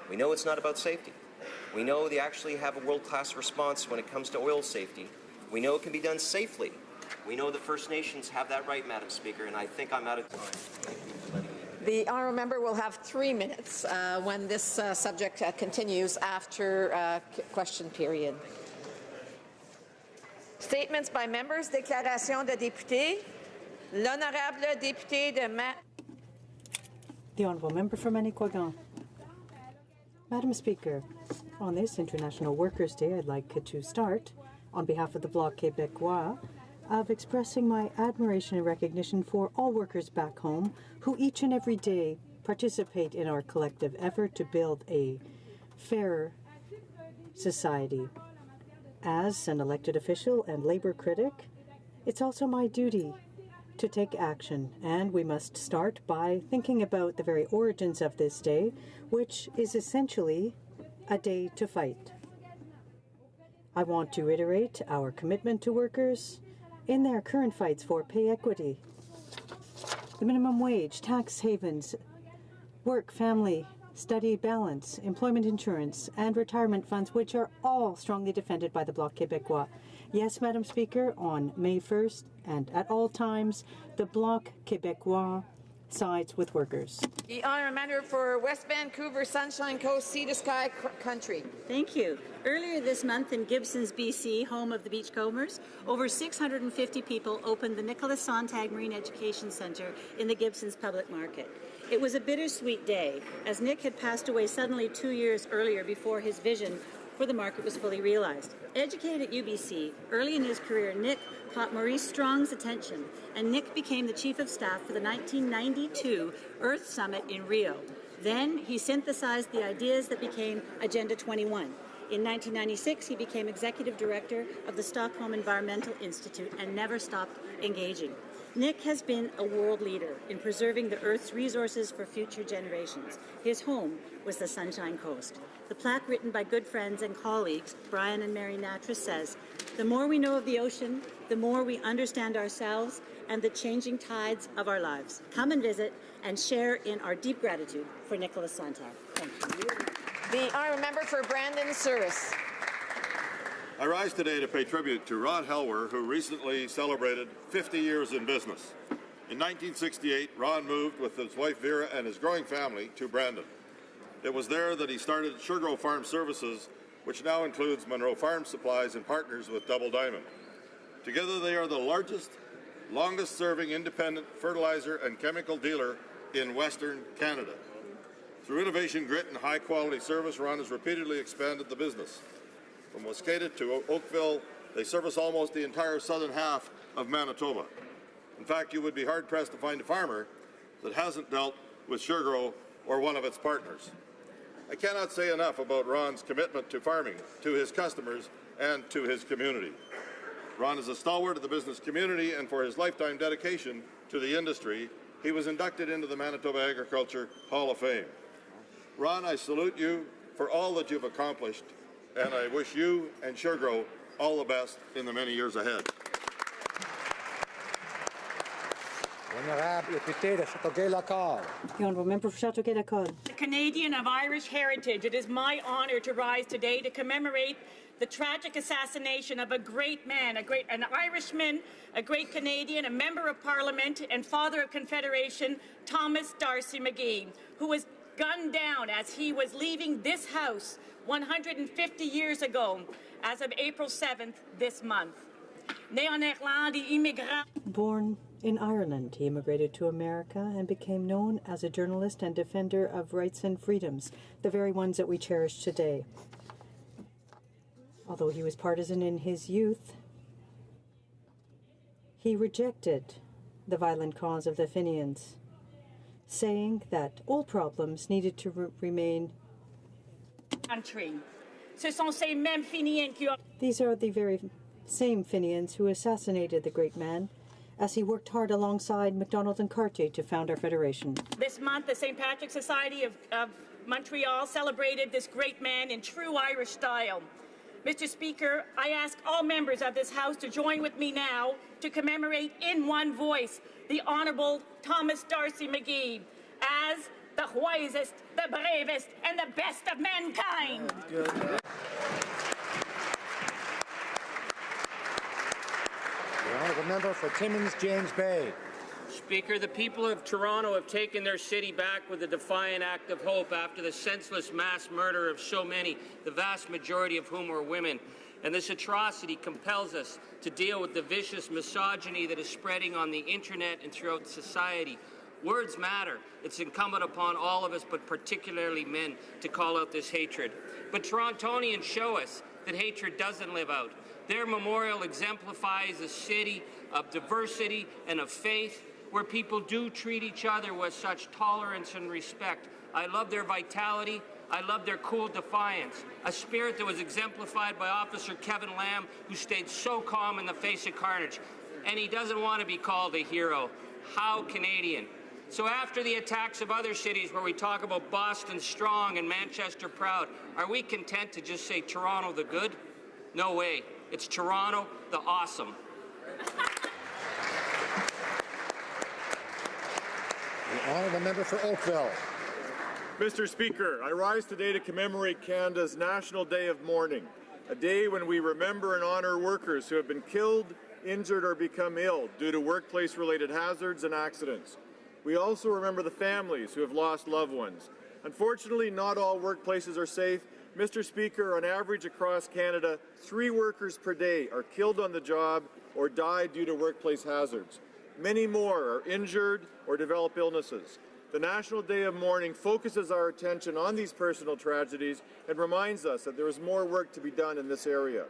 We know it's not about safety. We know they actually have a world-class response when it comes to oil safety. We know it can be done safely. We know the First Nations have that right, Madam Speaker, and I think I'm out of time. Thank you for letting me. The honourable member will have 3 minutes when this subject continues after question period. Statements by members, déclaration de députés. L'honorable député de The honourable member for Manicouagan. Madam Speaker, on this International Workers' Day, I'd like to start, on behalf of the Bloc Québécois, of expressing my admiration and recognition for all workers back home who each and every day participate in our collective effort to build a fairer society. As an elected official and labor critic, it's also my duty to take action, and we must start by thinking about the very origins of this day, which is essentially a day to fight. I want to reiterate our commitment to workers in their current fights for pay equity, the minimum wage, tax havens, work, family, study balance, employment insurance, and retirement funds, which are all strongly defended by the Bloc Québécois. Yes, Madam Speaker, on May 1st and at all times, the Bloc Québécois sides with workers. The honourable member for West Vancouver, Sunshine Coast, Sea to Sky Country. Thank you. Earlier this month in Gibsons, BC, home of the Beachcombers, over 650 people opened the Nicholas Sontag Marine Education Centre in the Gibsons public market. It was a bittersweet day, as Nick had passed away suddenly 2 years earlier before his vision for the market was fully realized. Educated at UBC, early in his career, Nick caught Maurice Strong's attention, and Nick became the Chief of Staff for the 1992 Earth Summit in Rio. Then he synthesized the ideas that became Agenda 21. In 1996, he became Executive Director of the Stockholm Environmental Institute and never stopped engaging. Nick has been a world leader in preserving the Earth's resources for future generations. His home was the Sunshine Coast. The plaque, written by good friends and colleagues, Brian and Mary Natras, says, "The more we know of the ocean, the more we understand ourselves and the changing tides of our lives. Come and visit and share in our deep gratitude for Nicholas Sontag." Thank you. The honourable member for Brandon Service. I rise today to pay tribute to Ron Helwer, who recently celebrated 50 years in business. In 1968, Ron moved with his wife Vera and his growing family to Brandon. It was there that he started Sugargrove Farm Services, which now includes Monroe Farm Supplies and partners with Double Diamond. Together they are the largest, longest-serving independent fertilizer and chemical dealer in Western Canada. Through innovation, grit, and high-quality service, Ron has repeatedly expanded the business. From Wascata to Oakville, they service almost the entire southern half of Manitoba. In fact, you would be hard-pressed to find a farmer that hasn't dealt with Sugargrove or one of its partners. I cannot say enough about Ron's commitment to farming, to his customers, and to his community. Ron is a stalwart of the business community, and for his lifetime dedication to the industry, he was inducted into the Manitoba Agriculture Hall of Fame. Ron, I salute you for all that you've accomplished, and I wish you and Sugargrove all the best in the many years ahead. Honorable député de Châteauguay-Lacolle. The honourable member for Châteauguay-Lacolle. A Canadian of Irish heritage, it is my honour to rise today to commemorate the tragic assassination of a great man, an Irishman, a great Canadian, a member of Parliament and father of Confederation, Thomas D'Arcy McGee, who was gunned down as he was leaving this house 150 years ago, as of April 7th this month. Né en Irlande, immigrant. Born in Ireland, he immigrated to America and became known as a journalist and defender of rights and freedoms, the very ones that we cherish today. Although he was partisan in his youth, he rejected the violent cause of the Fenians, saying that old problems needed to remain Country. Ce sont ces mêmes Fenians qui ont... These are the very same Fenians who assassinated the great man as he worked hard alongside MacDonald and Cartier to found our federation. This month, the St. Patrick's Society of Montreal celebrated this great man in true Irish style. Mr. Speaker, I ask all members of this House to join with me now to commemorate in one voice the Honourable Thomas D'Arcy McGee as the wisest, the bravest, and the best of mankind. The honourable member for Timmins James Bay. Speaker, the people of Toronto have taken their city back with a defiant act of hope after the senseless mass murder of so many, the vast majority of whom were women. And this atrocity compels us to deal with the vicious misogyny that is spreading on the internet and throughout society. Words matter. It's incumbent upon all of us, but particularly men, to call out this hatred. But Torontonians show us that hatred doesn't live out. Their memorial exemplifies a city of diversity and of faith, where people do treat each other with such tolerance and respect. I love their vitality. I love their cool defiance, a spirit that was exemplified by Officer Kevin Lamb, who stayed so calm in the face of carnage. And he doesn't want to be called a hero. How Canadian. So after the attacks of other cities where we talk about Boston strong and Manchester proud, are we content to just say Toronto the good? No way. It's Toronto the awesome. The honourable member for Oakville. Mr. Speaker, I rise today to commemorate Canada's National Day of Mourning, a day when we remember and honour workers who have been killed, injured, or become ill due to workplace-related hazards and accidents. We also remember the families who have lost loved ones. Unfortunately, not all workplaces are safe. Mr. Speaker, on average across Canada, 3 workers per day are killed on the job or die due to workplace hazards. Many more are injured or develop illnesses. The National Day of Mourning focuses our attention on these personal tragedies and reminds us that there is more work to be done in this area.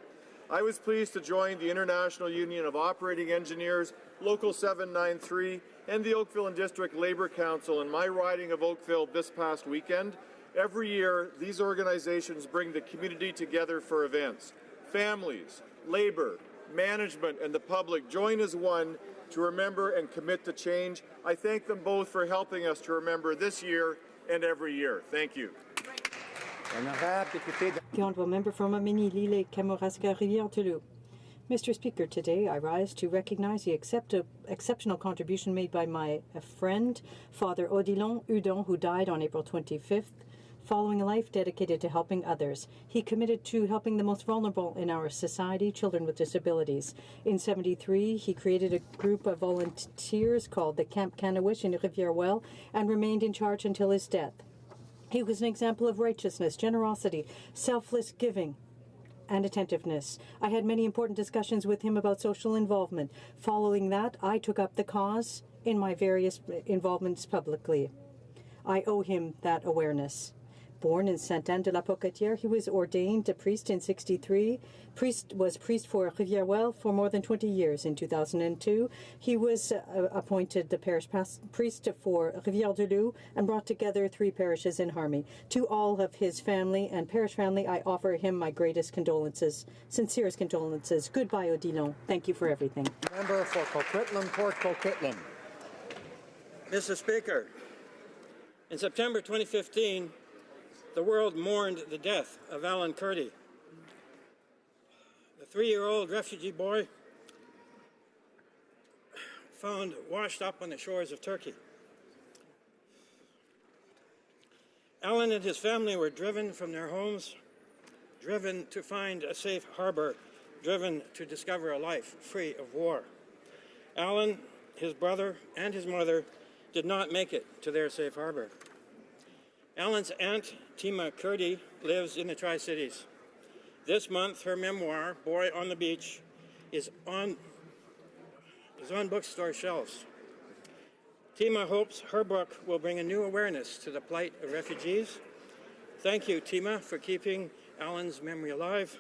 I was pleased to join the International Union of Operating Engineers, Local 793, and the Oakville and District Labour Council in my riding of Oakville this past weekend. Every year, these organizations bring the community together for events. Families, labour, management, and the public join as one to remember and commit to change. I thank them both for helping us to remember this year and every year. Thank you. The honourable member from Mini-Lille, Kamouraska, Rivière-du-Loup. Mr. Speaker, today I rise to recognize the exceptional contribution made by my friend, Father Odilon Hudon, who died on April 25th. Following a life dedicated to helping others, he committed to helping the most vulnerable in our society, children with disabilities. In 1973, he created a group of volunteers called the Camp Canawish in Rivière-Well and remained in charge until his death. He was an example of righteousness, generosity, selfless giving, and attentiveness. I had many important discussions with him about social involvement. Following that, I took up the cause in my various involvements publicly. I owe him that awareness. Born in Sainte-Anne-de-la-Pocatière, he was ordained a priest in 1963. Was priest for Rivière-Well for more than 20 years. In 2002, he was appointed the parish priest for Rivière-du-Loup and brought together 3 parishes in Harmony. To all of his family and parish family, I offer him my greatest condolences, sincerest condolences. Goodbye, Odilon. Thank you for everything. Member for Coquitlam, Port Coquitlam. Mr. Speaker, in September 2015, the world mourned the death of Alan Kurdi, the 3-year-old refugee boy found washed up on the shores of Turkey. Alan and his family were driven from their homes, driven to find a safe harbor, driven to discover a life free of war. Alan, his brother, and his mother did not make it to their safe harbor. Alan's aunt, Tima Kurdi, lives in the Tri-Cities. This month, her memoir, Boy on the Beach, is on bookstore shelves. Tima hopes her book will bring a new awareness to the plight of refugees. Thank you, Tima, for keeping Alan's memory alive.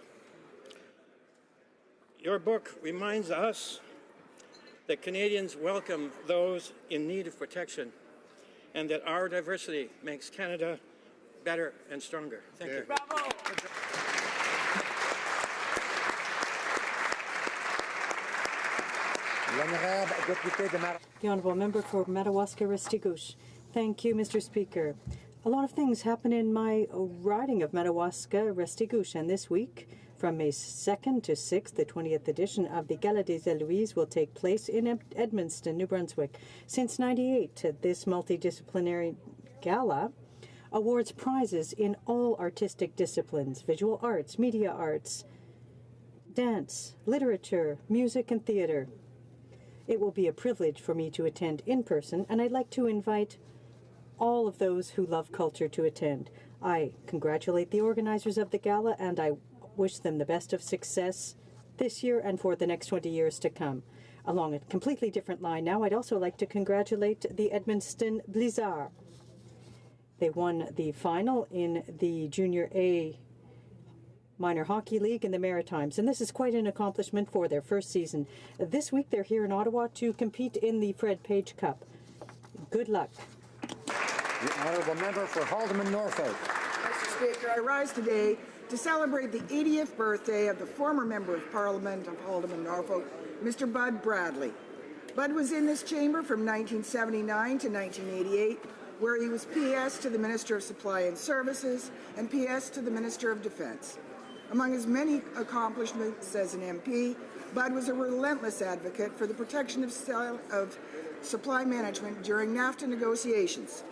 Your book reminds us that Canadians welcome those in need of protection and that our diversity makes Canada better and stronger. Thank you. Bravo. The honourable member for Madawaska-Restigouche. Thank you, Mr. Speaker. A lot of things happen in my riding of Madawaska-Restigouche, and this week, from May 2nd to 6th, the 20th edition of the Gala des Eloise will take place in Edmundston, New Brunswick. Since '98, this multidisciplinary Gala awards prizes in all artistic disciplines: visual arts, media arts, dance, literature, music, and theater. It will be a privilege for me to attend in person, and I'd like to invite all of those who love culture to attend. I congratulate the organizers of the gala, and I wish them the best of success this year and for the next 20 years to come. Along a completely different line now, I'd also like to congratulate the Edmundston Blizzard. They won the final in the Junior A Minor Hockey League in the Maritimes, and this is quite an accomplishment for their first season. This week they're here in Ottawa to compete in the Fred Page Cup. Good luck. The honourable member for Haldeman Norfolk. Mr. Speaker, I rise today to celebrate the 80th birthday of the former Member of Parliament of Haldeman Norfolk, Mr. Bud Bradley. Bud was in this chamber from 1979 to 1988, where he was PS to the Minister of Supply and Services and PS to the Minister of Defence. Among his many accomplishments as an MP, Bud was a relentless advocate for the protection of supply management during NAFTA negotiations.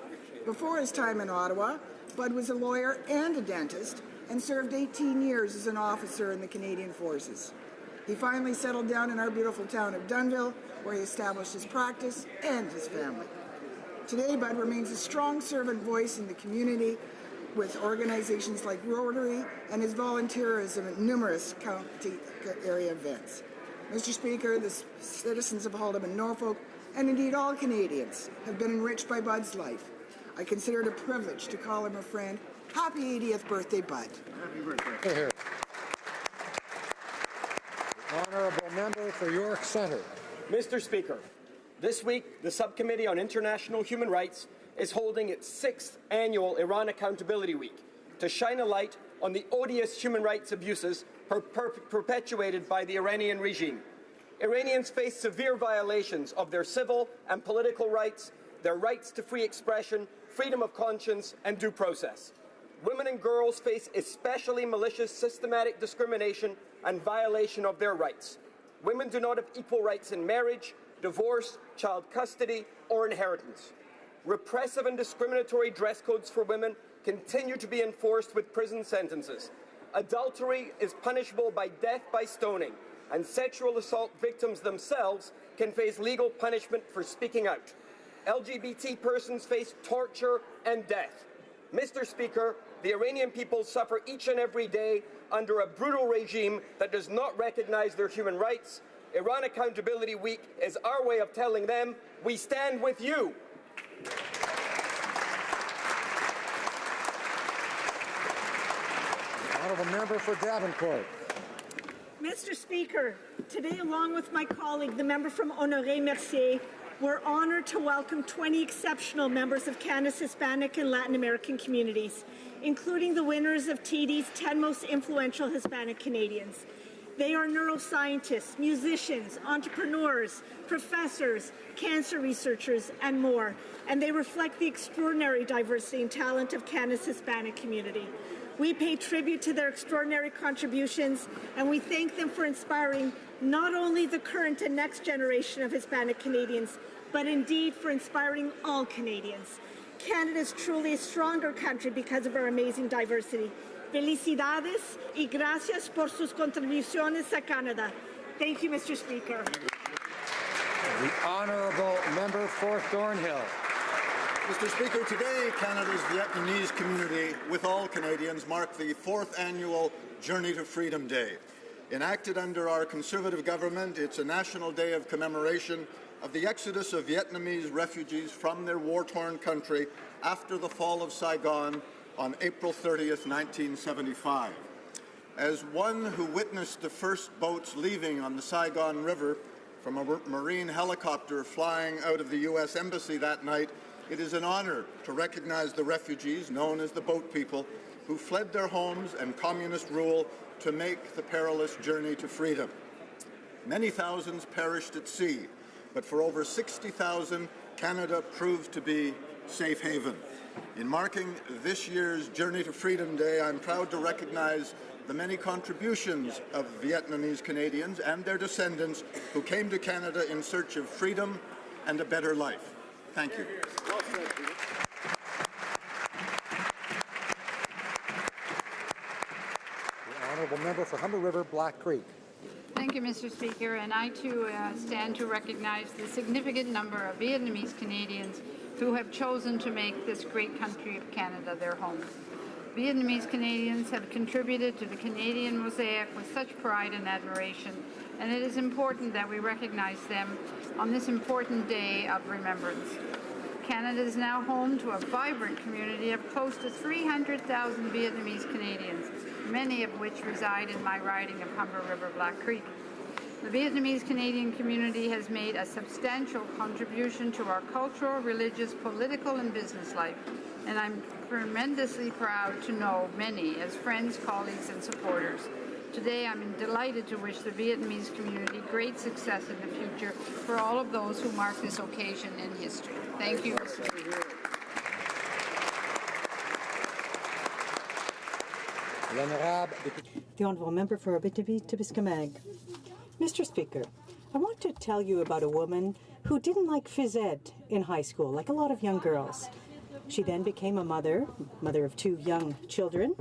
Before his time in Ottawa, Bud was a lawyer and a dentist and served 18 years as an officer in the Canadian Forces. He finally settled down in our beautiful town of Dunnville, where he established his practice and his family. Today, Bud remains a strong servant voice in the community with organizations like Rotary and his volunteerism at numerous county area events. Mr. Speaker, the citizens of Haldeman Norfolk, and indeed all Canadians, have been enriched by Bud's life. I consider it a privilege to call him a friend. Happy 80th birthday, Bud. Happy birthday. Here. The honourable member for York Centre. Mr. Speaker, this week the Subcommittee on International Human Rights is holding its 6th annual Iran Accountability Week to shine a light on the odious human rights abuses perpetuated by the Iranian regime. Iranians face severe violations of their civil and political rights, their rights to free expression, freedom of conscience, and due process. Women and girls face especially malicious systematic discrimination and violation of their rights. Women do not have equal rights in marriage, divorce, child custody, or inheritance. Repressive and discriminatory dress codes for women continue to be enforced with prison sentences. Adultery is punishable by death by stoning, and sexual assault victims themselves can face legal punishment for speaking out. LGBT persons face torture and death. Mr. Speaker, the Iranian people suffer each and every day under a brutal regime that does not recognize their human rights. Iran Accountability Week is our way of telling them, we stand with you. Honourable member for Davenport. Mr. Speaker, today, along with my colleague, the member from Honoré-Mercier, we're honored to welcome 20 exceptional members of Canada's Hispanic and Latin American communities, including the winners of TD's 10 Most Influential Hispanic Canadians. They are neuroscientists, musicians, entrepreneurs, professors, cancer researchers, and more, and they reflect the extraordinary diversity and talent of Canada's Hispanic community. We pay tribute to their extraordinary contributions, and we thank them for inspiring not only the current and next generation of Hispanic Canadians, but indeed for inspiring all Canadians. Canada is truly a stronger country because of our amazing diversity. Felicidades y gracias por sus contribuciones a Canada. Thank you, Mr. Speaker. The honourable member for Thornhill. Mr. Speaker, today Canada's Vietnamese community, with all Canadians, mark the 4th annual Journey to Freedom Day. Enacted under our Conservative government, it's a national day of commemoration of the exodus of Vietnamese refugees from their war-torn country after the fall of Saigon on April 30th, 1975. As one who witnessed the first boats leaving on the Saigon River from a Marine helicopter flying out of the U.S. Embassy that night, it is an honor to recognize the refugees, known as the boat people, who fled their homes and communist rule to make the perilous journey to freedom. Many thousands perished at sea, but for over 60,000, Canada proved to be safe haven. In marking this year's Journey to Freedom Day, I'm proud to recognize the many contributions of Vietnamese Canadians and their descendants who came to Canada in search of freedom and a better life. Thank you. honourable member for Humber River, Black Creek. Thank you, Mr. Speaker, and I too stand to recognize the significant number of Vietnamese Canadians who have chosen to make this great country of Canada their home. Vietnamese Canadians have contributed to the Canadian mosaic with such pride and admiration, and it is important that we recognize them on this important day of remembrance. Canada is now home to a vibrant community of close to 300,000 Vietnamese Canadians, many of which reside in my riding of Humber River, Black Creek. The Vietnamese Canadian community has made a substantial contribution to our cultural, religious, political, and business life, and I'm tremendously proud to know many as friends, colleagues, and supporters. Today, I'm delighted to wish the Vietnamese community great success in the future for all of those who mark this occasion in history. Thank you, Mr. Speaker. The Honourable Member for Abitibi-Témiscamingue. Mr. Speaker, I want to tell you about a woman who didn't like phys ed in high school, like a lot of young girls. She then became a mother of 2 young children,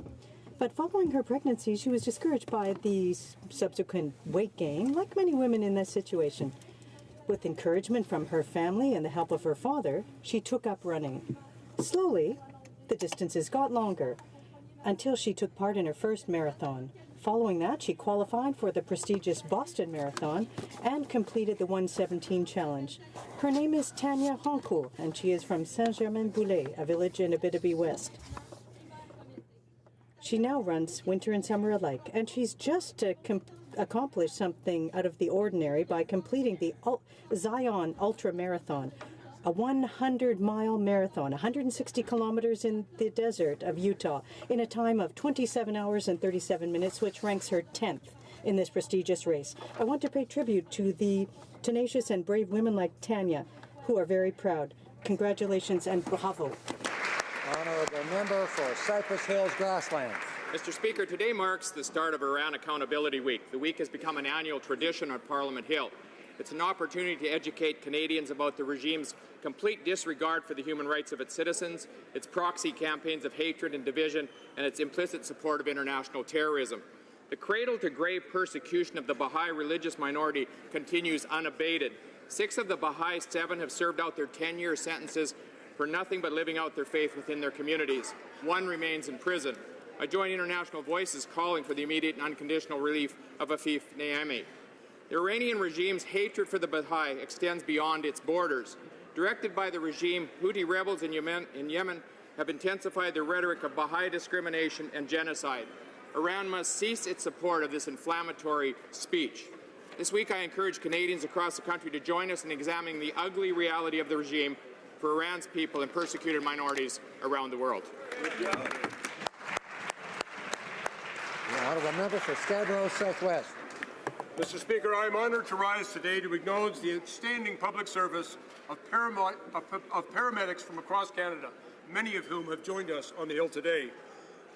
but following her pregnancy, she was discouraged by the subsequent weight gain, like many women in this situation. With encouragement from her family and the help of her father, she took up running. Slowly, the distances got longer, until she took part in her first marathon. Following that, she qualified for the prestigious Boston Marathon and completed the 1:17 challenge. Her name is Tanya Honcourt, and she is from Saint-Germain-Boulay, a village in Abitibi West. She now runs winter and summer alike, and she's just accomplished something out of the ordinary by completing the Zion Ultra Marathon, a 100-mile marathon, 160 kilometers in the desert of Utah, in a time of 27 hours and 37 minutes, which ranks her 10th in this prestigious race. I want to pay tribute to the tenacious and brave women like Tanya, who are very proud. Congratulations and bravo. Honourable member for Cypress Hills Grasslands. Mr. Speaker, today marks the start of Iran Accountability Week. The week has become an annual tradition on Parliament Hill. It's an opportunity to educate Canadians about the regime's complete disregard for the human rights of its citizens, its proxy campaigns of hatred and division, and its implicit support of international terrorism. The cradle-to-grave persecution of the Baha'i religious minority continues unabated. 6 of the Baha'i 7 have served out their 10-year sentences for nothing but living out their faith within their communities. 1 remains in prison. I join international voices calling for the immediate and unconditional relief of Afif Naimi. The Iranian regime's hatred for the Baha'i extends beyond its borders. Directed by the regime, Houthi rebels in Yemen have intensified their rhetoric of Baha'i discrimination and genocide. Iran must cease its support of this inflammatory speech. This week, I encourage Canadians across the country to join us in examining the ugly reality of the regime for Iran's people and persecuted minorities around the world. The Honourable Member for Scarborough Southwest. Mr. Speaker, I am honoured to rise today to acknowledge the outstanding public service of paramedics from across Canada, many of whom have joined us on the Hill today.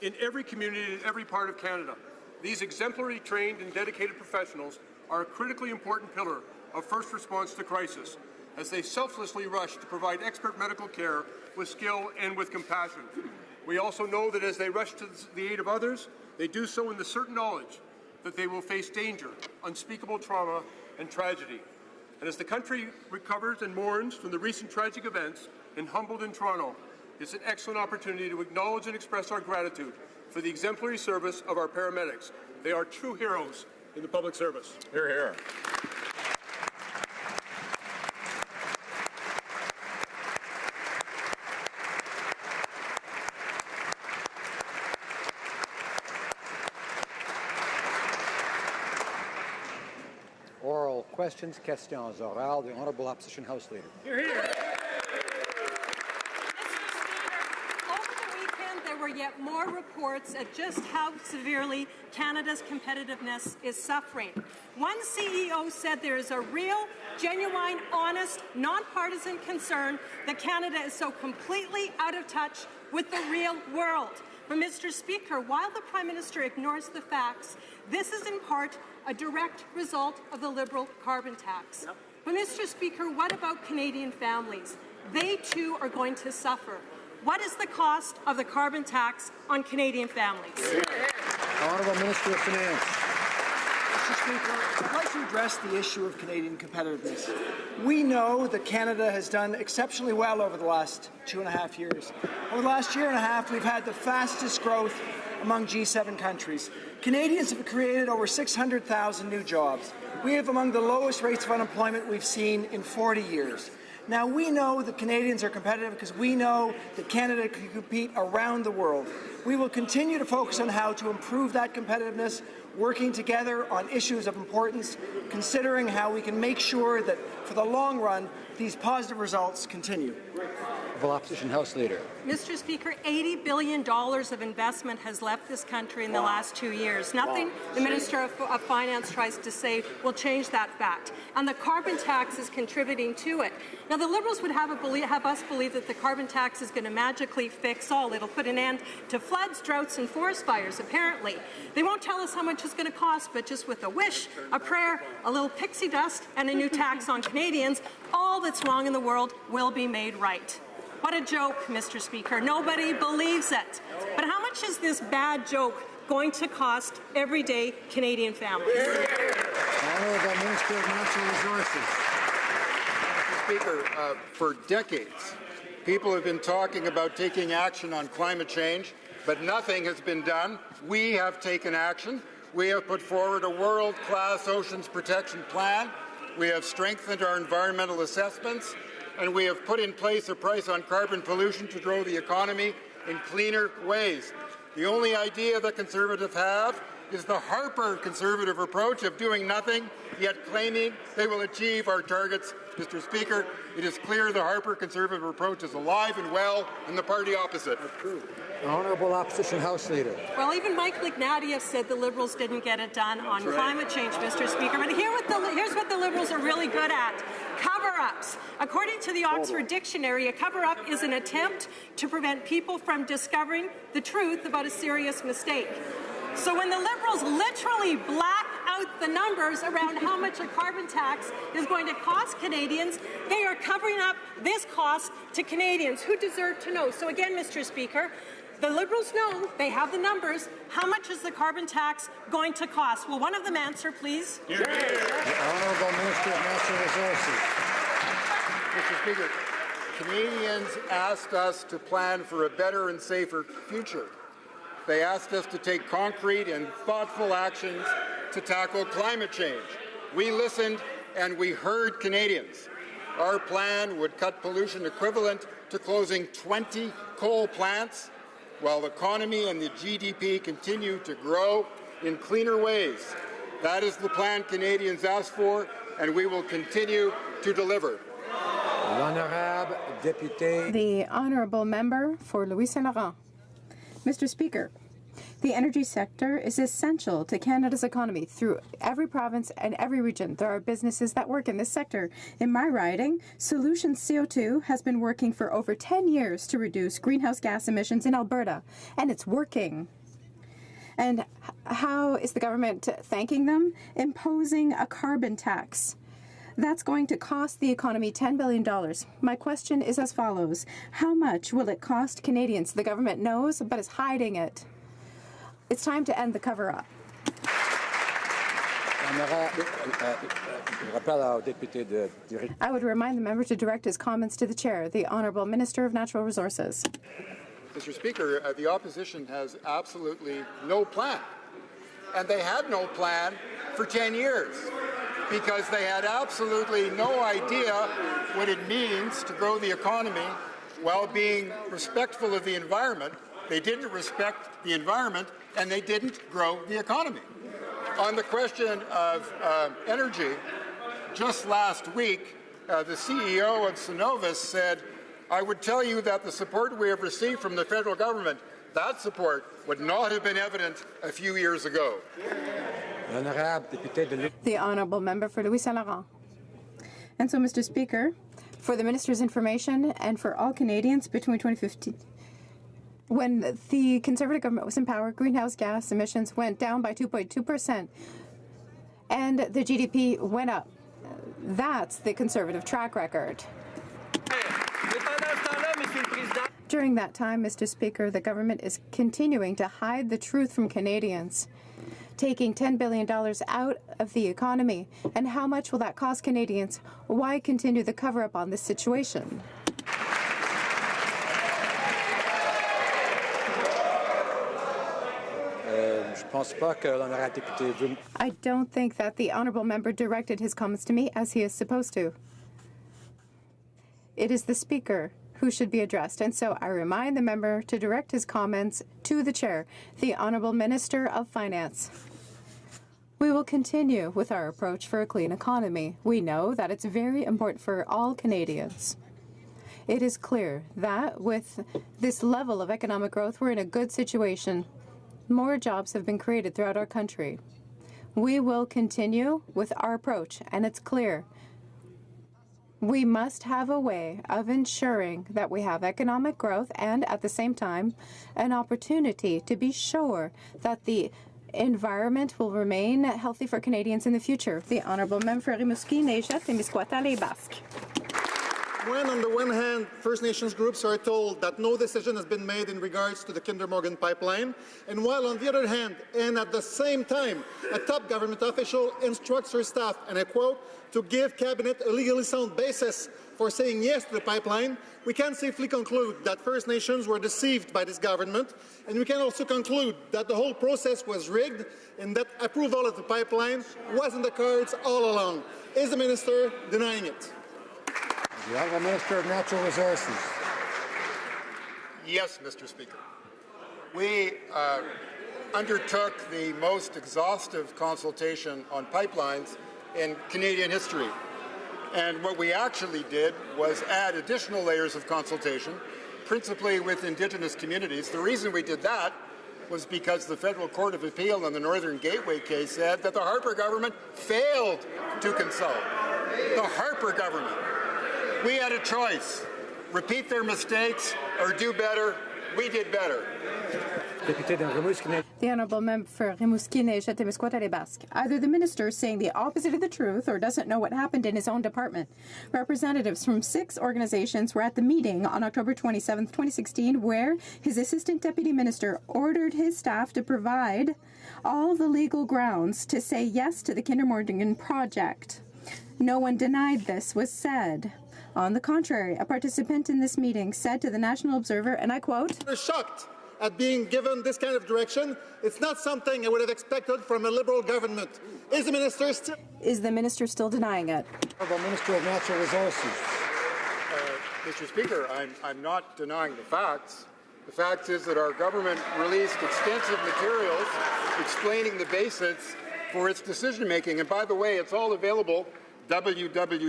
In every community in every part of Canada, these exemplary trained and dedicated professionals are a critically important pillar of first response to crisis, as they selflessly rush to provide expert medical care with skill and with compassion. We also know that as they rush to the aid of others, they do so in the certain knowledge that they will face danger, unspeakable trauma, and tragedy. And as the country recovers and mourns from the recent tragic events in Humboldt and Toronto, it's an excellent opportunity to acknowledge and express our gratitude for the exemplary service of our paramedics. They are true heroes in the public service. Hear, hear. Oral questions, questions orales, the Honourable Opposition House Leader. Hear, hear. There were yet more reports at just how severely Canada's competitiveness is suffering. One CEO said there is a real, genuine, honest, nonpartisan concern that Canada is so completely out of touch with the real world. But, Mr. Speaker, while the Prime Minister ignores the facts, this is in part a direct result of the Liberal carbon tax. But, Mr. Speaker, what about Canadian families? They too are going to suffer. What is the cost of the carbon tax on Canadian families? Honourable Minister of Finance. Mr. Speaker, I'd like to address the issue of Canadian competitiveness. We know that Canada has done exceptionally well over the last 2.5 years. Over the last year and a half, we've had the fastest growth among G7 countries. Canadians have created over 600,000 new jobs. We have among the lowest rates of unemployment we've seen in 40 years. Now, we know that Canadians are competitive because we know that Canada can compete around the world. We will continue to focus on how to improve that competitiveness, working together on issues of importance, considering how we can make sure that, for the long run, these positive results continue. Opposition House Leader. Mr. Speaker, $80 billion of investment has left this country in the last 2 years. Nothing the Minister of Finance tries to say will change that fact. And the carbon tax is contributing to it. Now, the Liberals would have us believe that the carbon tax is going to magically fix all. It'll put an end to floods, droughts, and forest fires, apparently. They won't tell us how much it's going to cost, but just with a wish, a prayer, a little pixie dust, and a new tax on Canadians, all that's wrong in the world will be made right. What a joke, Mr. Speaker. Nobody believes it. But how much is this bad joke going to cost everyday Canadian families? Honourable Minister of Natural Resources. Mr. Speaker, for decades, people have been talking about taking action on climate change, but nothing has been done. We have taken action. We have put forward a world-class oceans protection plan. We have strengthened our environmental assessments, and we have put in place a price on carbon pollution to grow the economy in cleaner ways. The only idea the Conservatives have is the Harper Conservative approach of doing nothing, yet claiming they will achieve our targets. Mr. Speaker, it is clear the Harper Conservative approach is alive and well in the party opposite. Honourable Opposition House Leader. Well, even Mike Ignatieff said the Liberals didn't get it done on climate change, Mr. Speaker. But here's what the Liberals are really good at. Cover-ups. According to the Oxford Dictionary, a cover-up is an attempt to prevent people from discovering the truth about a serious mistake. So when the Liberals literally black out the numbers around how much a carbon tax is going to cost Canadians, they are covering up this cost to Canadians who deserve to know. So again, Mr. Speaker, the Liberals know, they have the numbers. How much is the carbon tax going to cost? Will one of them answer, please? The Honourable Minister of Natural Resources. Mr. Speaker, Canadians asked us to plan for a better and safer future. They asked us to take concrete and thoughtful actions to tackle climate change. We listened and we heard Canadians. Our plan would cut pollution equivalent to closing 20 coal plants, while the economy and the GDP continue to grow in cleaner ways. That is the plan Canadians asked for, and we will continue to deliver. L'honorable député. The honourable member for Louis Saint Laurent. Mr. Speaker, the energy sector is essential to Canada's economy through every province and every region. There are businesses that work in this sector. In my riding, Solutions CO2 has been working for over 10 years to reduce greenhouse gas emissions in Alberta, and it's working. And how is the government thanking them? Imposing a carbon tax. That's going to cost the economy $10 billion. My question is as follows. How much will it cost Canadians? The government knows, but is hiding it. It's time to end the cover-up. I would remind the member to direct his comments to the chair, the Honourable Minister of Natural Resources. Mr. Speaker, the opposition has absolutely no plan. And they had no plan for 10 years because they had absolutely no idea what it means to grow the economy while being respectful of the environment. They didn't respect the environment, and they didn't grow the economy. On the question of energy, just last week, the CEO of Cenovus said, I would tell you that the support we have received from the federal government, that support would not have been evident a few years ago. The Honourable Member for Louis Saint Laurent. And so, Mr. Speaker, for the Minister's information and for all Canadians between 2015, when the Conservative government was in power, greenhouse gas emissions went down by 2.2%, and the GDP went up. That's the Conservative track record. During that time, Mr. Speaker, the government is continuing to hide the truth from Canadians, taking $10 billion out of the economy. And how much will that cost Canadians? Why continue the cover-up on this situation? I don't think that the honourable member directed his comments to me as he is supposed to. It is the Speaker who should be addressed, and so I remind the member to direct his comments to the Chair, the Honourable Minister of Finance. We will continue with our approach for a clean economy. We know that it's very important for all Canadians. It is clear that with this level of economic growth, we're in a good situation. More jobs have been created throughout our country. We will continue with our approach, and it's clear. We must have a way of ensuring that we have economic growth and, at the same time, an opportunity to be sure that the environment will remain healthy for Canadians in the future. The Honourable Member for Rimouski, Neigette, Témiscouata, Les Basques. When, on the one hand, First Nations groups are told that no decision has been made in regards to the Kinder Morgan pipeline, and while, on the other hand, and at the same time, a top government official instructs her staff, and I quote, to give Cabinet a legally sound basis for saying yes to the pipeline, we can safely conclude that First Nations were deceived by this government, and we can also conclude that the whole process was rigged and that approval of the pipeline was in the cards all along. Is the Minister denying it? The Honourable Minister of Natural Resources. Yes, Mr. Speaker. We undertook the most exhaustive consultation on pipelines in Canadian history. And what we actually did was add additional layers of consultation, principally with Indigenous communities. The reason we did that was because the Federal Court of Appeal in the Northern Gateway case said that the Harper government failed to consult. The Harper government. We had a choice, repeat their mistakes or do better. We did better. The Honourable Member for Rimouski, Neigette, Témiscouata, Les Basques. Either the Minister is saying the opposite of the truth or doesn't know what happened in his own department. Representatives from 6 organizations were at the meeting on October 27, 2016, where his Assistant Deputy Minister ordered his staff to provide all the legal grounds to say yes to the Kinder Morgan project. No one denied this was said. On the contrary, a participant in this meeting said to the National Observer, and I quote, "We're shocked at being given this kind of direction. It's not something I would have expected from a Liberal government." Is the Minister still denying it? Honourable Minister of Natural Resources. Mr. Speaker, I'm not denying the facts. The fact is that our government released extensive materials explaining the basis for its decision-making. And by the way, it's all available www.nrcan.ca,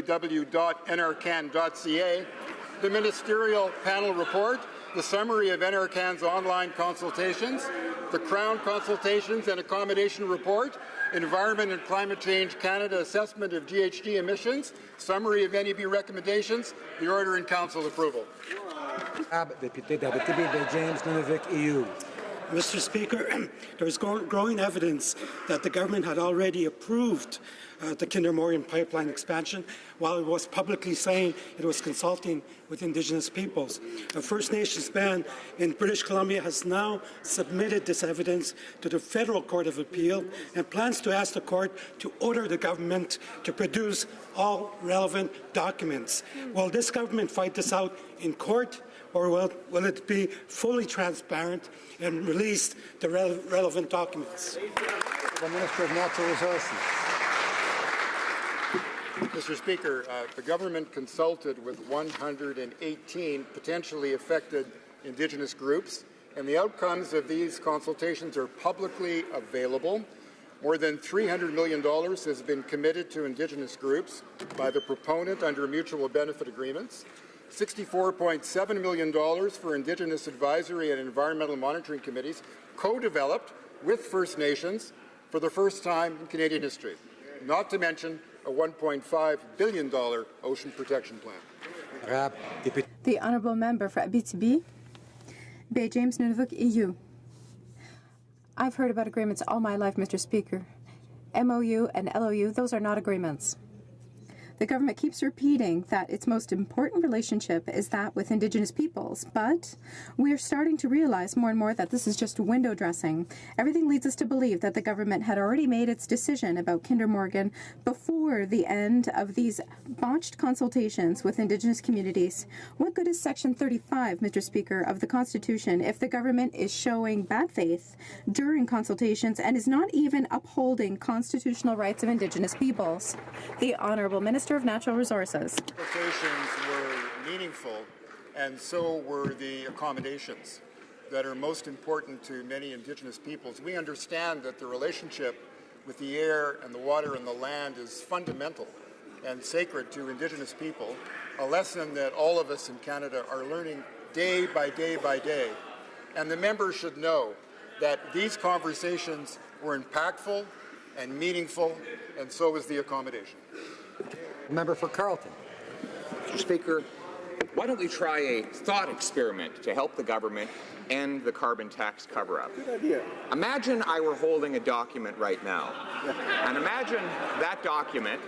the ministerial panel report, the summary of NRCan's online consultations, the Crown consultations and accommodation report, Environment and Climate Change Canada assessment of GHG emissions, summary of NEB recommendations, the order and council approval. Mr. Speaker, there is growing evidence that the government had already approved the Kinder Morgan pipeline expansion while it was publicly saying it was consulting with Indigenous peoples. A First Nations band in British Columbia has now submitted this evidence to the Federal Court of Appeal and plans to ask the court to order the government to produce all relevant documents. Will this government fight this out in court, or will it be fully transparent and release the relevant documents? The Minister of Natural Resources. Mr. Speaker, the government consulted with 118 potentially affected Indigenous groups, and the outcomes of these consultations are publicly available. More than $300 million has been committed to Indigenous groups by the proponent under mutual benefit agreements, $64.7 million for Indigenous advisory and environmental monitoring committees, co-developed with First Nations for the first time in Canadian history, not to mention a $1.5 billion ocean protection plan. The Honourable Member for Abitibi, Bay James, Nunavut, EU. I've heard about agreements all my life, Mr. Speaker. MOU and LOU, those are not agreements. The government keeps repeating that its most important relationship is that with Indigenous peoples, but we are starting to realize more and more that this is just window dressing. Everything leads us to believe that the government had already made its decision about Kinder Morgan before the end of these botched consultations with Indigenous communities. What good is Section 35, Mr. Speaker, of the Constitution if the government is showing bad faith during consultations and is not even upholding constitutional rights of Indigenous peoples? The Honourable Minister of Natural Resources. Consultations were meaningful, and so were the accommodations that are most important to many Indigenous peoples. We understand that the relationship with the air and the water and the land is fundamental and sacred to Indigenous people, a lesson that all of us in Canada are learning day by day by day. And the members should know that these conversations were impactful and meaningful, and so was the accommodation. Member for Carleton. Mr. Speaker, why don't we try a thought experiment to help the government end the carbon tax cover-up? Good idea. Imagine I were holding a document right now, and imagine that document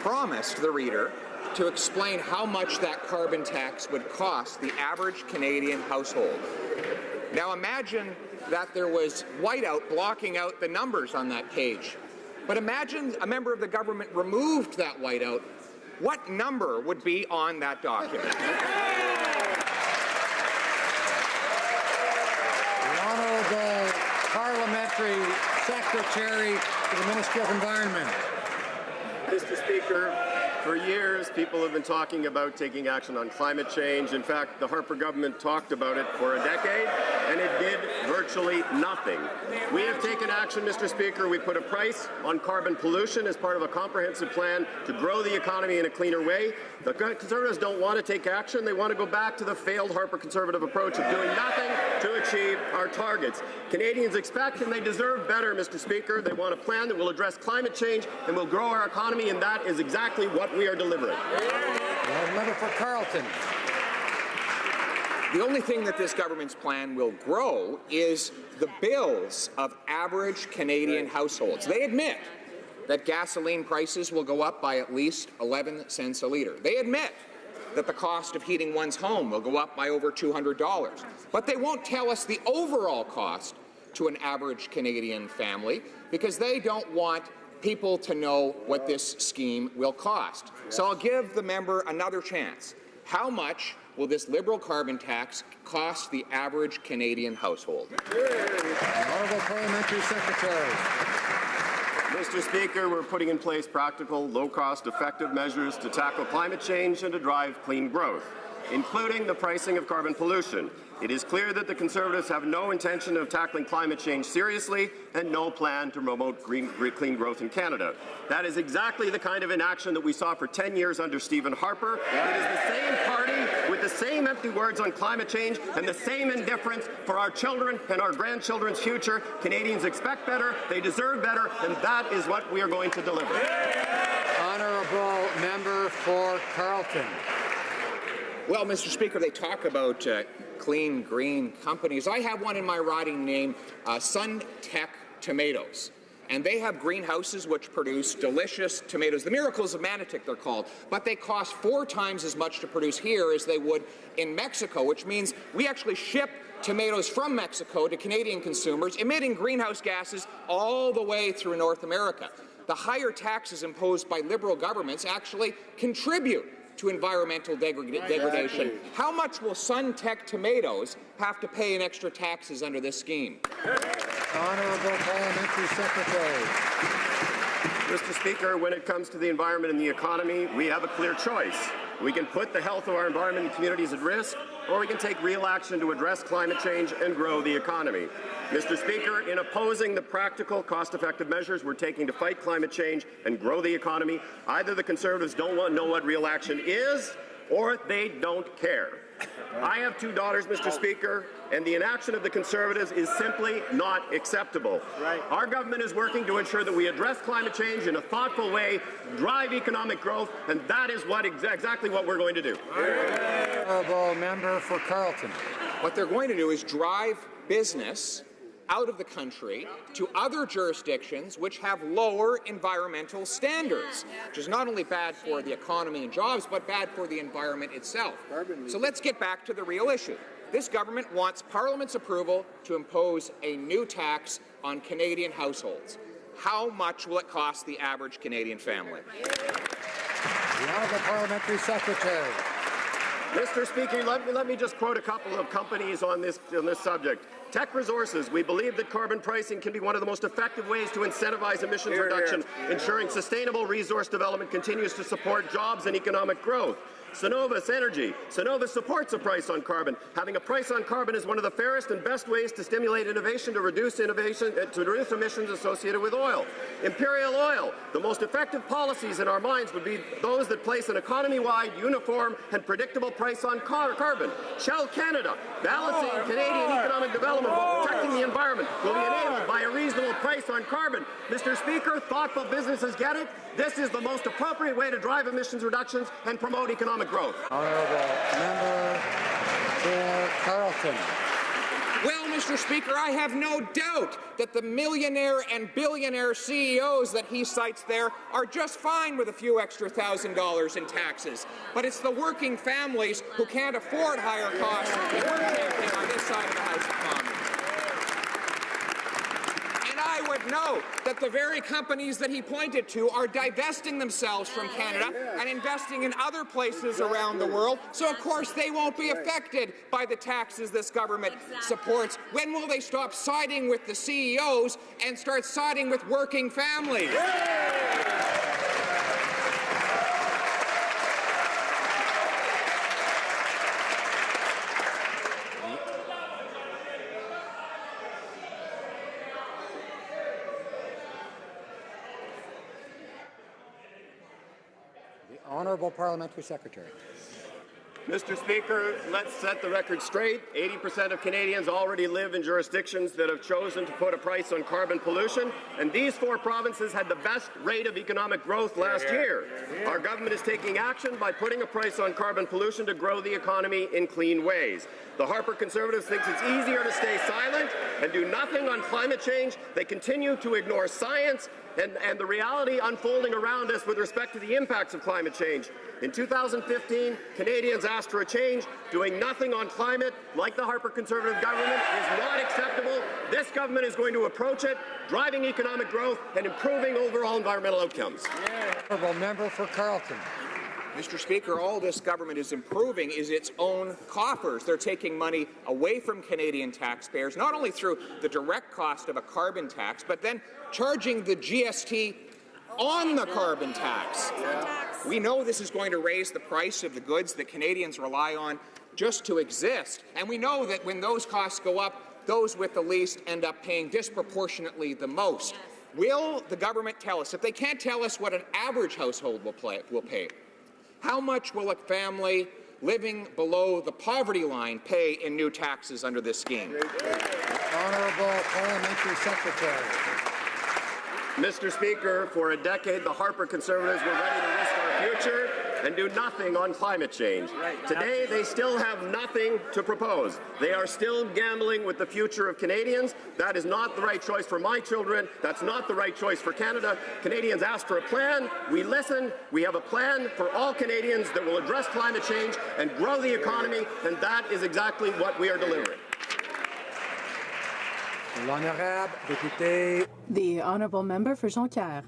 promised the reader to explain how much that carbon tax would cost the average Canadian household. Now imagine that there was whiteout blocking out the numbers on that page. But imagine a member of the government removed that whiteout. What number would be on that document? The Honourable Parliamentary Secretary to the Ministry of Environment. Mr. Speaker, for years people have been talking about taking action on climate change. In fact, the Harper government talked about it for a decade, and it did virtually nothing. We have taken action, Mr. Speaker. We put a price on carbon pollution as part of a comprehensive plan to grow the economy in a cleaner way. The Conservatives don't want to take action. They want to go back to the failed Harper Conservative approach of doing nothing to achieve our targets. Canadians expect and they deserve better, Mr. Speaker. They want a plan that will address climate change and will grow our economy, and that is exactly what we are delivering. Member for Carleton. The only thing that this government's plan will grow is the bills of average Canadian households. They admit that gasoline prices will go up by at least 11 cents a litre. They admit that the cost of heating one's home will go up by over $200. But they won't tell us the overall cost to an average Canadian family because they don't want people to know what this scheme will cost. So I'll give the member another chance. How much will this Liberal carbon tax cost the average Canadian household? The Honourable Parliamentary Secretary. Mr. Speaker, we're putting in place practical, low-cost, effective measures to tackle climate change and to drive clean growth, including the pricing of carbon pollution. It is clear that the Conservatives have no intention of tackling climate change seriously and no plan to promote clean growth in Canada. That is exactly the kind of inaction that we saw for 10 years under Stephen Harper. It is the same party with the same empty words on climate change and the same indifference for our children and our grandchildren's future. Canadians expect better, they deserve better, and that is what we are going to deliver. Honourable Member for Carleton. Well, Mr. Speaker, they talk about clean, green companies. I have one in my riding named SunTech Tomatoes. And they have greenhouses which produce delicious tomatoes. The Miracles of Manotick, they're called. But they cost 4 times as much to produce here as they would in Mexico, which means we actually ship tomatoes from Mexico to Canadian consumers, emitting greenhouse gases all the way through North America. The higher taxes imposed by Liberal governments actually contribute to environmental degradation. How much will SunTech Tomatoes have to pay in extra taxes under this scheme? Honourable Parliamentary Secretary. Mr. Speaker, when it comes to the environment and the economy, we have a clear choice. We can put the health of our environment and communities at risk, or we can take real action to address climate change and grow the economy. Mr. Speaker, in opposing the practical, cost-effective measures we're taking to fight climate change and grow the economy, either the Conservatives don't want to know what real action is, or they don't care. I have 2 daughters, Mr. Speaker, and the inaction of the Conservatives is simply not acceptable. Our government is working to ensure that we address climate change in a thoughtful way, drive economic growth, and that is exactly what we're going to do. Honourable Member for Carleton. What they're going to do is drive business out of the country to other jurisdictions which have lower environmental standards, which is not only bad for the economy and jobs, but bad for the environment itself. So let's get back to the real issue. This government wants Parliament's approval to impose a new tax on Canadian households. How much will it cost the average Canadian family? The Honourable Parliamentary Secretary. Mr. Speaker, let me just quote a couple of companies on this subject. Tech Resources, we believe that carbon pricing can be one of the most effective ways to incentivize emissions reduction, ensuring sustainable resource development continues to support jobs and economic growth. Cenovus Energy. Cenovus supports a price on carbon. Having a price on carbon is one of the fairest and best ways to stimulate innovation to reduce emissions associated with oil. Imperial Oil. The most effective policies in our minds would be those that place an economy-wide, uniform, and predictable price on carbon. Shell Canada. Balancing Canadian economic development while protecting the environment will be enabled by a reasonable price on carbon. Mr. Speaker, thoughtful businesses get it. This is the most appropriate way to drive emissions reductions and promote economic growth. Honourable Member for Carleton. Well, Mr. Speaker, I have no doubt that the millionaire and billionaire CEOs that he cites there are just fine with a few extra $1,000 in taxes. But it's the working families who can't afford higher costs that we're championing on this side of the House of Commons. And I would note that the very companies that he pointed to are divesting themselves from Canada and investing in other places around the world, so of course they won't be affected by the taxes this government supports. When will they stop siding with the CEOs and start siding with working families? Honourable Parliamentary Secretary. Mr. Speaker, let's set the record straight. 80% of Canadians already live in jurisdictions that have chosen to put a price on carbon pollution, and these 4 provinces had the best rate of economic growth last year. Our government is taking action by putting a price on carbon pollution to grow the economy in clean ways. The Harper Conservatives think it's easier to stay silent and do nothing on climate change. They continue to ignore science and the reality unfolding around us with respect to the impacts of climate change. In 2015, Canadians asked for a change. Doing nothing on climate, like the Harper Conservative government, is not acceptable. This government is going to approach it, driving economic growth and improving overall environmental outcomes. Honourable Member for Carleton. Mr. Speaker, all this government is improving is its own coffers. They're taking money away from Canadian taxpayers, not only through the direct cost of a carbon tax, but then charging the GST on the carbon tax. We know this is going to raise the price of the goods that Canadians rely on just to exist. And we know that when those costs go up, those with the least end up paying disproportionately the most. Will the government tell us, if they can't tell us what an average household will pay, how much will a family living below the poverty line pay in new taxes under this scheme? Honourable Parliamentary Secretary. Mr. Speaker, for a decade, the Harper Conservatives were ready to risk our future and do nothing on climate change. Today, they still have nothing to propose. They are still gambling with the future of Canadians. That is not the right choice for my children. That's not the right choice for Canada. Canadians asked for a plan. We listened. We have a plan for all Canadians that will address climate change and grow the economy, and that is exactly what we are delivering. The Honourable Member for Jonquière.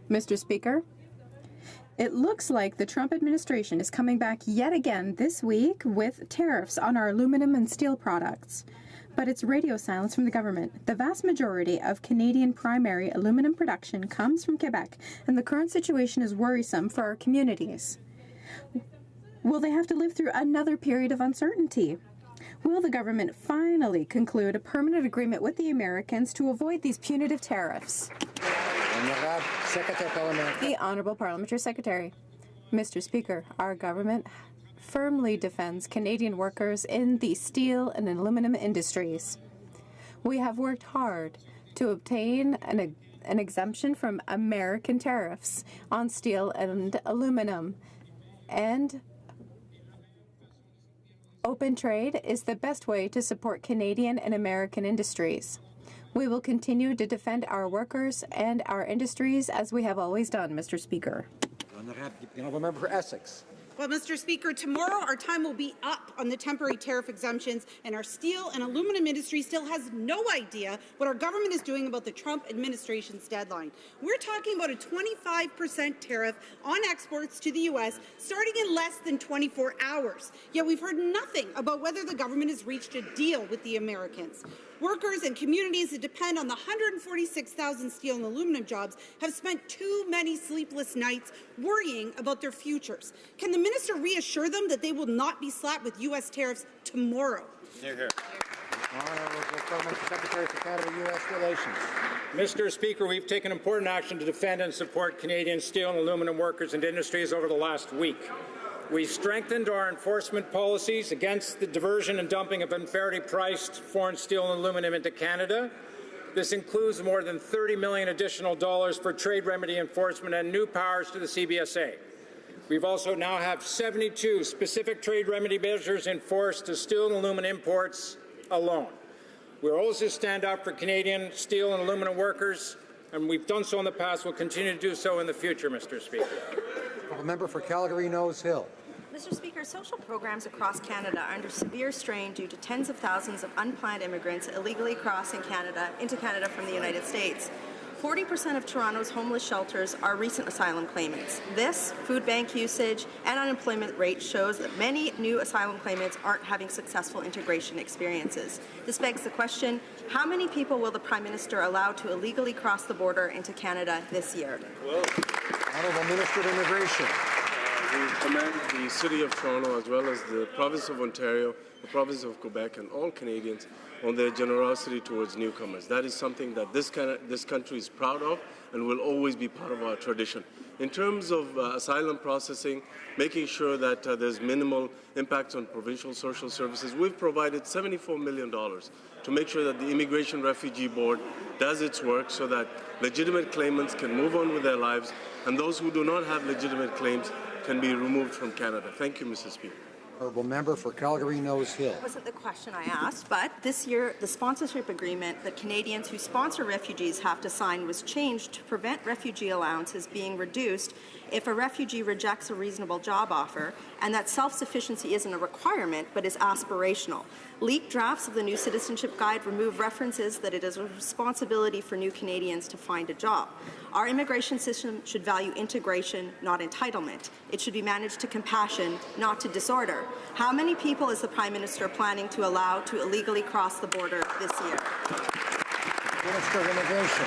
Mr. Speaker, it looks like the Trump administration is coming back yet again this week with tariffs on our aluminum and steel products. But it's radio silence from the government. The vast majority of Canadian primary aluminum production comes from Quebec, and the current situation is worrisome for our communities. Will they have to live through another period of uncertainty? Will the government finally conclude a permanent agreement with the Americans to avoid these punitive tariffs? The Honourable Parliamentary Secretary. Mr. Speaker, our government firmly defends Canadian workers in the steel and aluminum industries. We have worked hard to obtain an exemption from American tariffs on steel and aluminum, and Open trade is the best way to support Canadian and American industries. We will continue to defend our workers and our industries as we have always done, Mr. Speaker. The honourable member for Essex. Well, Mr. Speaker, tomorrow our time will be up on the temporary tariff exemptions, and our steel and aluminum industry still has no idea what our government is doing about the Trump administration's deadline. We're talking about a 25% tariff on exports to the U.S. starting in less than 24 hours. Yet we've heard nothing about whether the government has reached a deal with the Americans. Workers and communities that depend on the 146,000 steel and aluminum jobs have spent too many sleepless nights worrying about their futures. Can the minister reassure them that they will not be slapped with U.S. tariffs tomorrow? Hear, hear. Honourable Secretary for Canada-U.S. Relations. Mr. Speaker, we've taken important action to defend and support Canadian steel and aluminum workers and industries over the last week. We strengthened our enforcement policies against the diversion and dumping of unfairly priced foreign steel and aluminum into Canada. This includes more than $30 million additional dollars for trade remedy enforcement and new powers to the CBSA. We've also now have 72 specific trade remedy measures enforced to steel and aluminum imports alone. We'll also stand up for Canadian steel and aluminum workers, and we've done so in the past. We'll continue to do so in the future, Mr. Speaker. A member for Calgary-Nose Hill. Mr. Speaker, social programs across Canada are under severe strain due to tens of thousands of unplanned immigrants illegally crossing into Canada from the United States. 40% of Toronto's homeless shelters are recent asylum claimants. This, food bank usage, and unemployment rate shows that many new asylum claimants aren't having successful integration experiences. This begs the question, how many people will the Prime Minister allow to illegally cross the border into Canada this year? Honourable Minister of Immigration. We commend the City of Toronto as well as the Province of Ontario, the Province of Quebec and all Canadians on their generosity towards newcomers. That is something that this country is proud of and will always be part of our tradition. In terms of asylum processing, making sure that there's minimal impacts on provincial social services, we've provided $74 million to make sure that the Immigration Refugee Board does its work so that legitimate claimants can move on with their lives and those who do not have legitimate claims can be removed from Canada. Thank you, Mr. Speaker. Honourable member for Calgary-Nose Hill. That wasn't the question I asked, but this year the sponsorship agreement that Canadians who sponsor refugees have to sign was changed to prevent refugee allowances being reduced if a refugee rejects a reasonable job offer, and that self-sufficiency isn't a requirement but is aspirational. Leaked drafts of the new citizenship guide remove references that it is a responsibility for new Canadians to find a job. Our immigration system should value integration, not entitlement. It should be managed to compassion, not to disorder. How many people is the Prime Minister planning to allow to illegally cross the border this year? Minister of Immigration.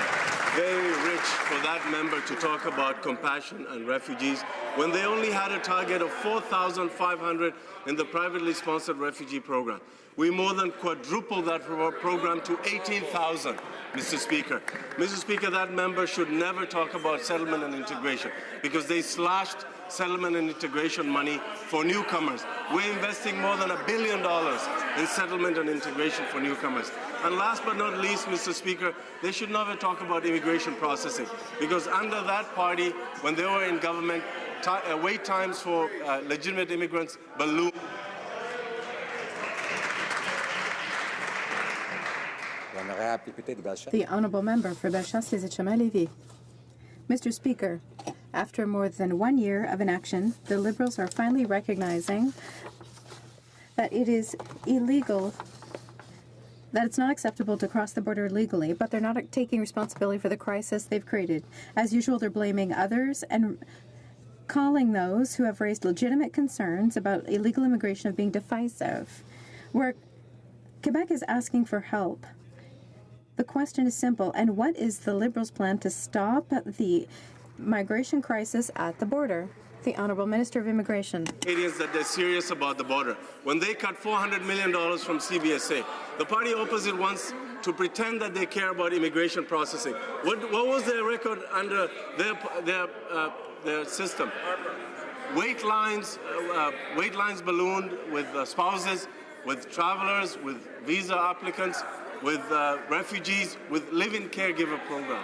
Very rich for that member to talk about compassion and refugees when they only had a target of 4,500 in the privately sponsored refugee program. We more than quadrupled that program to 18,000, Mr. Speaker. Mr. Speaker, that member should never talk about settlement and integration because they slashed settlement and integration money for newcomers. We're investing more than $1 billion in settlement and integration for newcomers. And last but not least, Mr. Speaker, they should never talk about immigration processing because under that party, when they were in government, wait times for legitimate immigrants ballooned. The Honourable Member for Bellechasse-les-Etchemins-Lévis. Mr. Speaker, after more than 1 year of inaction, the Liberals are finally recognizing that it is illegal, that it's not acceptable to cross the border illegally, but they're not taking responsibility for the crisis they've created. As usual, they're blaming others and calling those who have raised legitimate concerns about illegal immigration of being divisive. Where Quebec is asking for help. The question is simple, and what is the Liberals' plan to stop the migration crisis at the border? The Honourable Minister of Immigration. Canadians that they're serious about the border. When they cut $400 million from CBSA, the party opposite wants to pretend that they care about immigration processing. What was their record under their system? Wait lines ballooned with spouses, with travelers, with visa applicants, with refugees, with live-in caregiver program.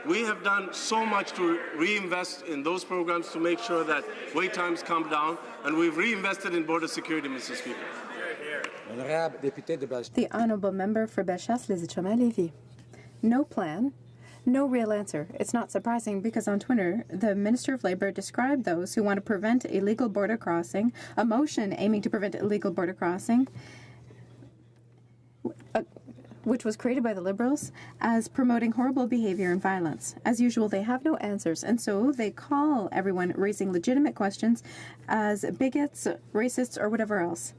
We have done so much to reinvest in those programs to make sure that wait times come down, and we've reinvested in border security, Mr. Speaker. The Honourable Member for Bellechasse-les-Etretats-Lévis. No plan, no real answer. It's not surprising because on Twitter, the Minister of Labour described those who want to prevent illegal border crossing, a motion aiming to prevent illegal border crossing, which was created by the Liberals, as promoting horrible behaviour and violence. As usual, they have no answers, and so they call everyone raising legitimate questions as bigots, racists, or whatever else.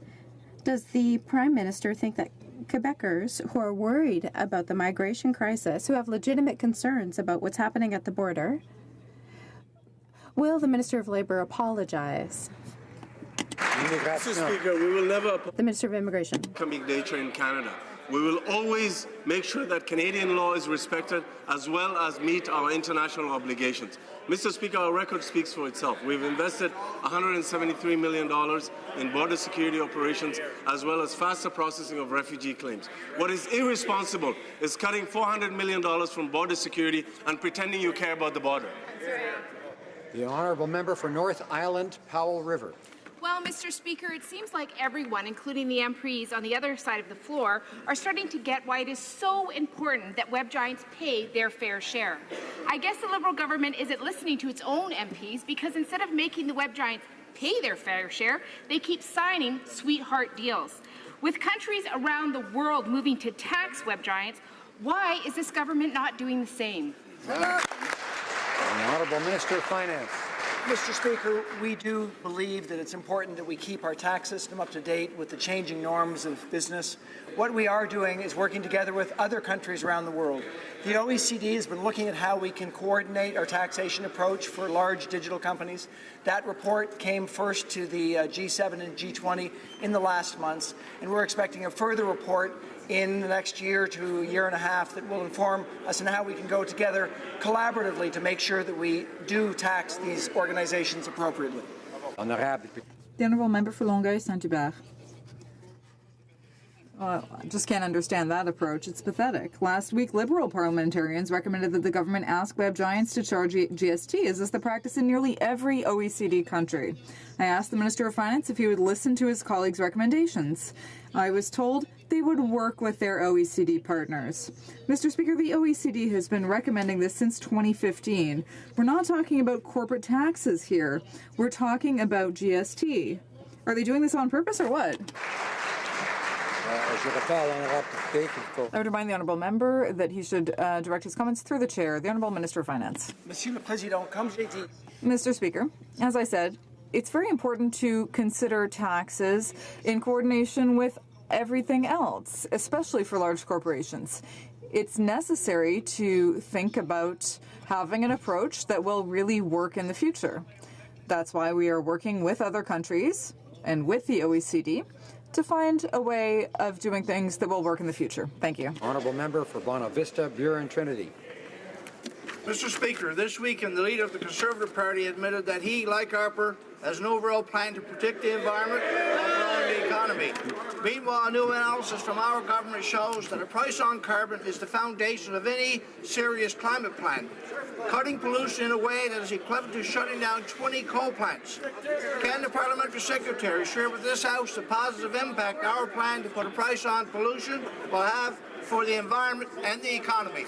Does the Prime Minister think that Quebecers who are worried about the migration crisis, who have legitimate concerns about what's happening at the border, will the Minister of Labour apologize? Mr. Speaker, we will never The Minister of Immigration. economic nature in Canada. We will always make sure that Canadian law is respected as well as meet our international obligations. Mr. Speaker, our record speaks for itself. We've invested $173 million in border security operations as well as faster processing of refugee claims. What is irresponsible is cutting $400 million from border security and pretending you care about the border. The Honourable Member for North Island, Powell River. Well, Mr. Speaker, it seems like everyone, including the MPs on the other side of the floor, are starting to get why it is so important that web giants pay their fair share. I guess the Liberal government isn't listening to its own MPs because instead of making the web giants pay their fair share, they keep signing sweetheart deals. With countries around the world moving to tax web giants, why is this government not doing the same? The Honourable Minister of Finance. Mr. Speaker, we do believe that it's important that we keep our tax system up to date with the changing norms of business. What we are doing is working together with other countries around the world. The OECD has been looking at how we can coordinate our taxation approach for large digital companies. That report came first to the G7 and G20 in the last months, and we're expecting a further report in the next year to a year and a half that will inform us on how we can go together collaboratively to make sure that we do tax these organizations appropriately. The Honourable Member for Longueuil Saint-Hubert. I just can't understand that approach. It's pathetic. Last week, Liberal parliamentarians recommended that the government ask web giants to charge GST. Is this the practice in nearly every OECD country? I asked the Minister of Finance if he would listen to his colleagues' recommendations. I was told they would work with their OECD partners. Mr. Speaker, the OECD has been recommending this since 2015. We're not talking about corporate taxes here. We're talking about GST. Are they doing this on purpose or what? I would remind the Honourable Member that he should direct his comments through the Chair, the Honourable Minister of Finance. Monsieur le Président, comme j'ai dit. Mr. Speaker, as I said, it's very important to consider taxes in coordination with everything else, especially for large corporations. It's necessary to think about having an approach that will really work in the future. That's why we are working with other countries and with the OECD to find a way of doing things that will work in the future. Thank you. Honourable Member for Bonavista, Buren, Trinity. Mr. Speaker, this weekend the leader of the Conservative Party admitted that he, like Harper, has an overall plan to protect the environment while growing the economy. Meanwhile, a new analysis from our government shows that a price on carbon is the foundation of any serious climate plan. Cutting pollution in a way that is equivalent to shutting down 20 coal plants. Can the Parliamentary Secretary share with this House the positive impact our plan to put a price on pollution will have for the environment and the economy?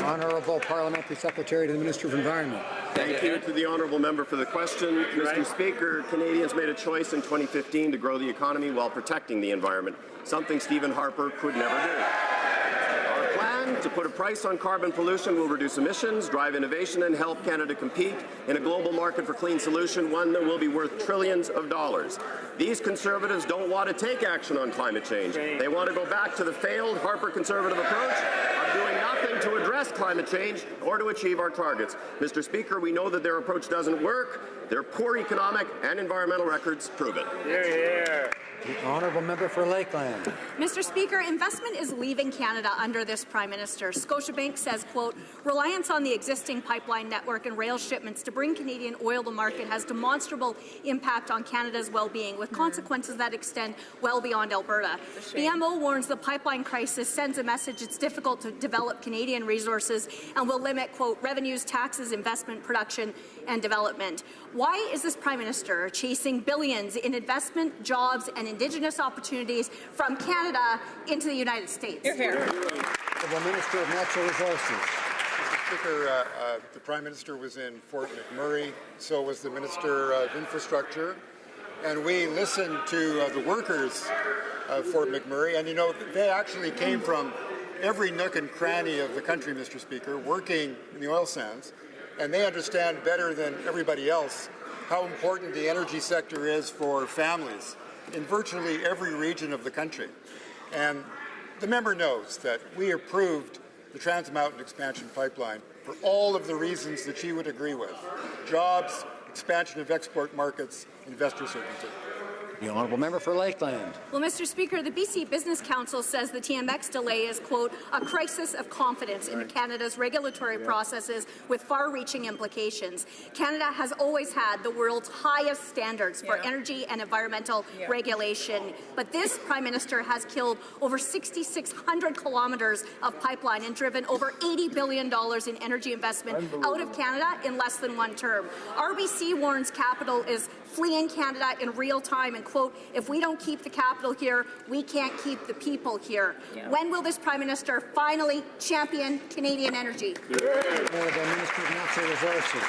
Honourable Parliamentary Secretary to the Minister of Environment. Thank you to the Honourable Member for the question. Mr. Speaker, Canadians made a choice in 2015 to grow the economy while protecting the environment, something Stephen Harper could never do. Our plan to put a price on carbon pollution will reduce emissions, drive innovation, and help Canada compete in a global market for clean solution, one that will be worth trillions of dollars. These Conservatives don't want to take action on climate change. They want to go back to the failed Harper Conservative approach of doing nothing to address climate change or to achieve our targets. Mr. Speaker, we know that their approach doesn't work. Their poor economic and environmental records prove it. The Honourable Member for Lakeland. Mr. Speaker, investment is leaving Canada under this Prime Minister. Scotiabank says, quote, reliance on the existing pipeline network and rail shipments to bring Canadian oil to market has demonstrable impact on Canada's well-being, with consequences that extend well beyond Alberta. BMO warns the pipeline crisis sends a message it's difficult to develop Canadian resources and will limit, quote, revenues, taxes, investment, production, and development. Why is this Prime Minister chasing billions in investment, jobs, and Indigenous opportunities from Canada into the United States? The Minister of Natural Resources. Mr. Speaker, the Prime Minister was in Fort McMurray, so was the Minister of Infrastructure, and we listened to the workers of Fort McMurray, and you know, they actually came from every nook and cranny of the country, Mr. Speaker, working in the oil sands, and they understand better than everybody else how important the energy sector is for families in virtually every region of the country. And the member knows that we approved the Trans Mountain Expansion Pipeline for all of the reasons that she would agree with: jobs, expansion of export markets, investor certainty. The Honourable Member for Lakeland. Well, Mr. Speaker, the BC Business Council says the TMX delay is, quote, a crisis of confidence in Canada's regulatory processes with far-reaching implications. Canada has always had the world's highest standards for energy and environmental regulation, but this Prime Minister has killed over 6,600 kilometres of pipeline and driven over $80 billion in energy investment out of Canada in less than one term. RBC warns capital is fleeing Canada in real time and, quote, if we don't keep the capital here, we can't keep the people here. When will this Prime Minister finally champion Canadian energy? Honourable Minister of Natural Resources.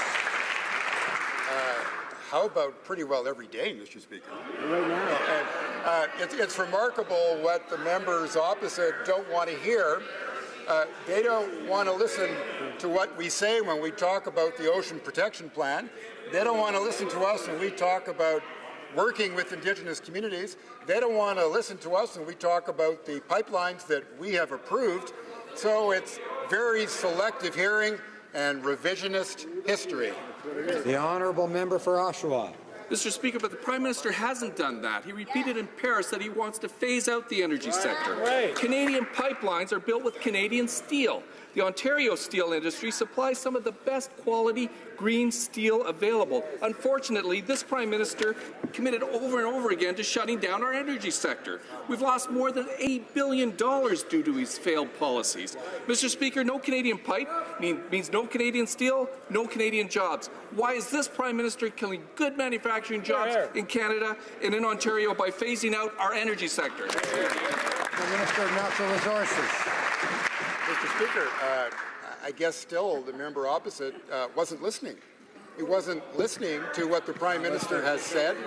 How about pretty well every day, Mr. Speaker? Right now. It's remarkable what the members opposite don't want to hear. They don't want to listen to what we say when we talk about the Ocean Protection Plan. They don't want to listen to us when we talk about working with Indigenous communities. They don't want to listen to us when we talk about the pipelines that we have approved. So it's very selective hearing and revisionist history. The Honourable Member for Oshawa. Mr. Speaker, but the Prime Minister hasn't done that. He repeated in Paris that he wants to phase out the energy sector. Canadian pipelines are built with Canadian steel. The Ontario steel industry supplies some of the best quality green steel available. Unfortunately, this Prime Minister committed over and over again to shutting down our energy sector. We've lost more than $8 billion due to his failed policies. Mr. Speaker, no Canadian pipe means no Canadian steel, no Canadian jobs. Why is this Prime Minister killing good manufacturing jobs in Canada and in Ontario by phasing out our energy sector? The Minister of Natural Resources. Mr. Speaker, I guess still the member opposite wasn't listening. He wasn't listening to what the Prime Minister has said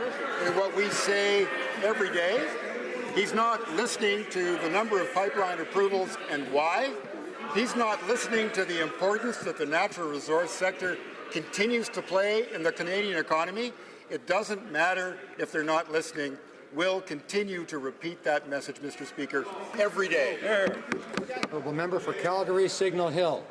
and what we say every day. He's not listening to the number of pipeline approvals and why. He's not listening to the importance that the natural resource sector continues to play in the Canadian economy. It doesn't matter if they're not listening. We'll continue to repeat that message, Mr. Speaker, every day. Honourable Member for Calgary Signal Hill.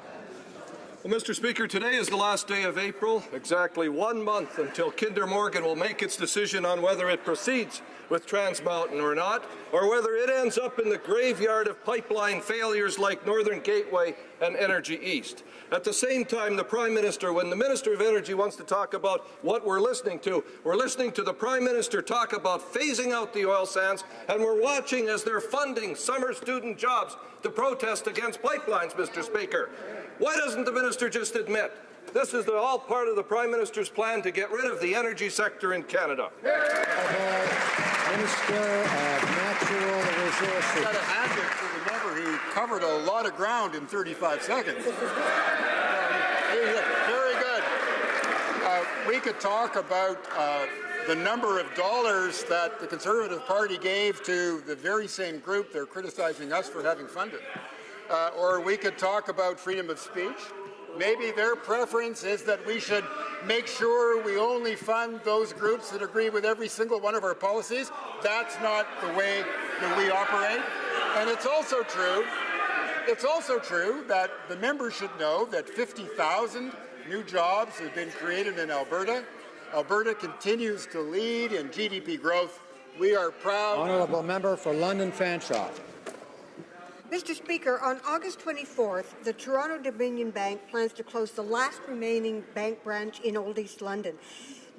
Well, Mr. Speaker, today is the last day of April, exactly 1 month until Kinder Morgan will make its decision on whether it proceeds with Trans Mountain or not, or whether it ends up in the graveyard of pipeline failures like Northern Gateway and Energy East. At the same time, the Prime Minister, when the Minister of Energy wants to talk about what we're listening to the Prime Minister talk about phasing out the oil sands, and we're watching as they're funding summer student jobs to protest against pipelines, Mr. Speaker. Why doesn't the Minister just admit this is all part of the Prime Minister's plan to get rid of the energy sector in Canada? Minister of Natural Resources. I've got to hand it to the member who covered a lot of ground in 35 seconds. Very good. We could talk about the number of dollars that the Conservative Party gave to the very same group they're criticizing us for having funded. Or we could talk about freedom of speech. Maybe their preference is that we should make sure we only fund those groups that agree with every single one of our policies. That's not the way that we operate. And it's also true that the members should know that 50,000 new jobs have been created in Alberta. Alberta continues to lead in GDP growth. We are proud. Honourable Member for London Fanshawe. Mr. Speaker, on August 24th, the Toronto-Dominion Bank plans to close the last remaining bank branch in Old East London,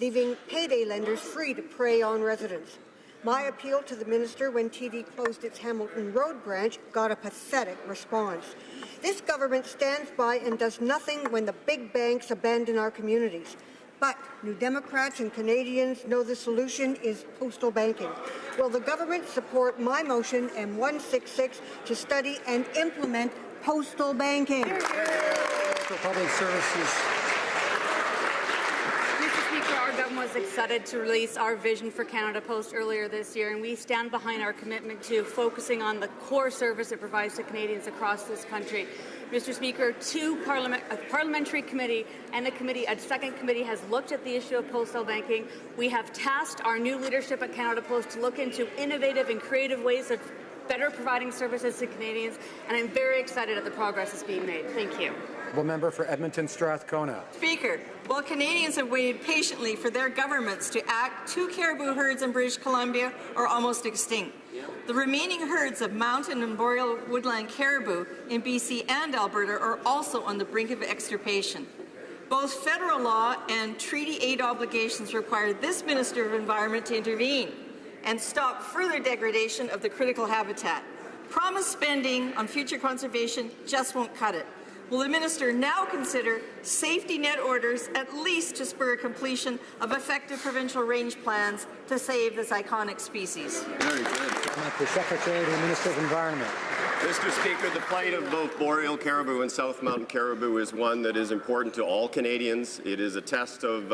leaving payday lenders free to prey on residents. My appeal to the Minister when TD closed its Hamilton Road branch got a pathetic response. This government stands by and does nothing when the big banks abandon our communities. But New Democrats and Canadians know the solution is postal banking. Will the government support my motion M166 to study and implement postal banking? For Public Services. Mr. Speaker, our government was excited to release our vision for Canada Post earlier this year, and we stand behind our commitment to focusing on the core service it provides to Canadians across this country. Mr. Speaker, a parliamentary committee and a second committee has looked at the issue of postal banking. We have tasked our new leadership at Canada Post to look into innovative and creative ways of better providing services to Canadians, and I'm very excited at the progress that's being made. Thank you. The member for Edmonton Strathcona. Speaker, while Canadians have waited patiently for their governments to act, 2 caribou herds in British Columbia are almost extinct. The remaining herds of mountain and boreal woodland caribou in BC and Alberta are also on the brink of extirpation. Both federal law and treaty aid obligations require this Minister of Environment to intervene and stop further degradation of the critical habitat. Promised spending on future conservation just won't cut it. Will the minister now consider safety net orders at least to spur completion of effective provincial range plans to save this iconic species? Very good. The Secretary to the Minister of Environment. Mr. Speaker, the plight of both boreal caribou and South Mountain caribou is one that is important to all Canadians. It is a test of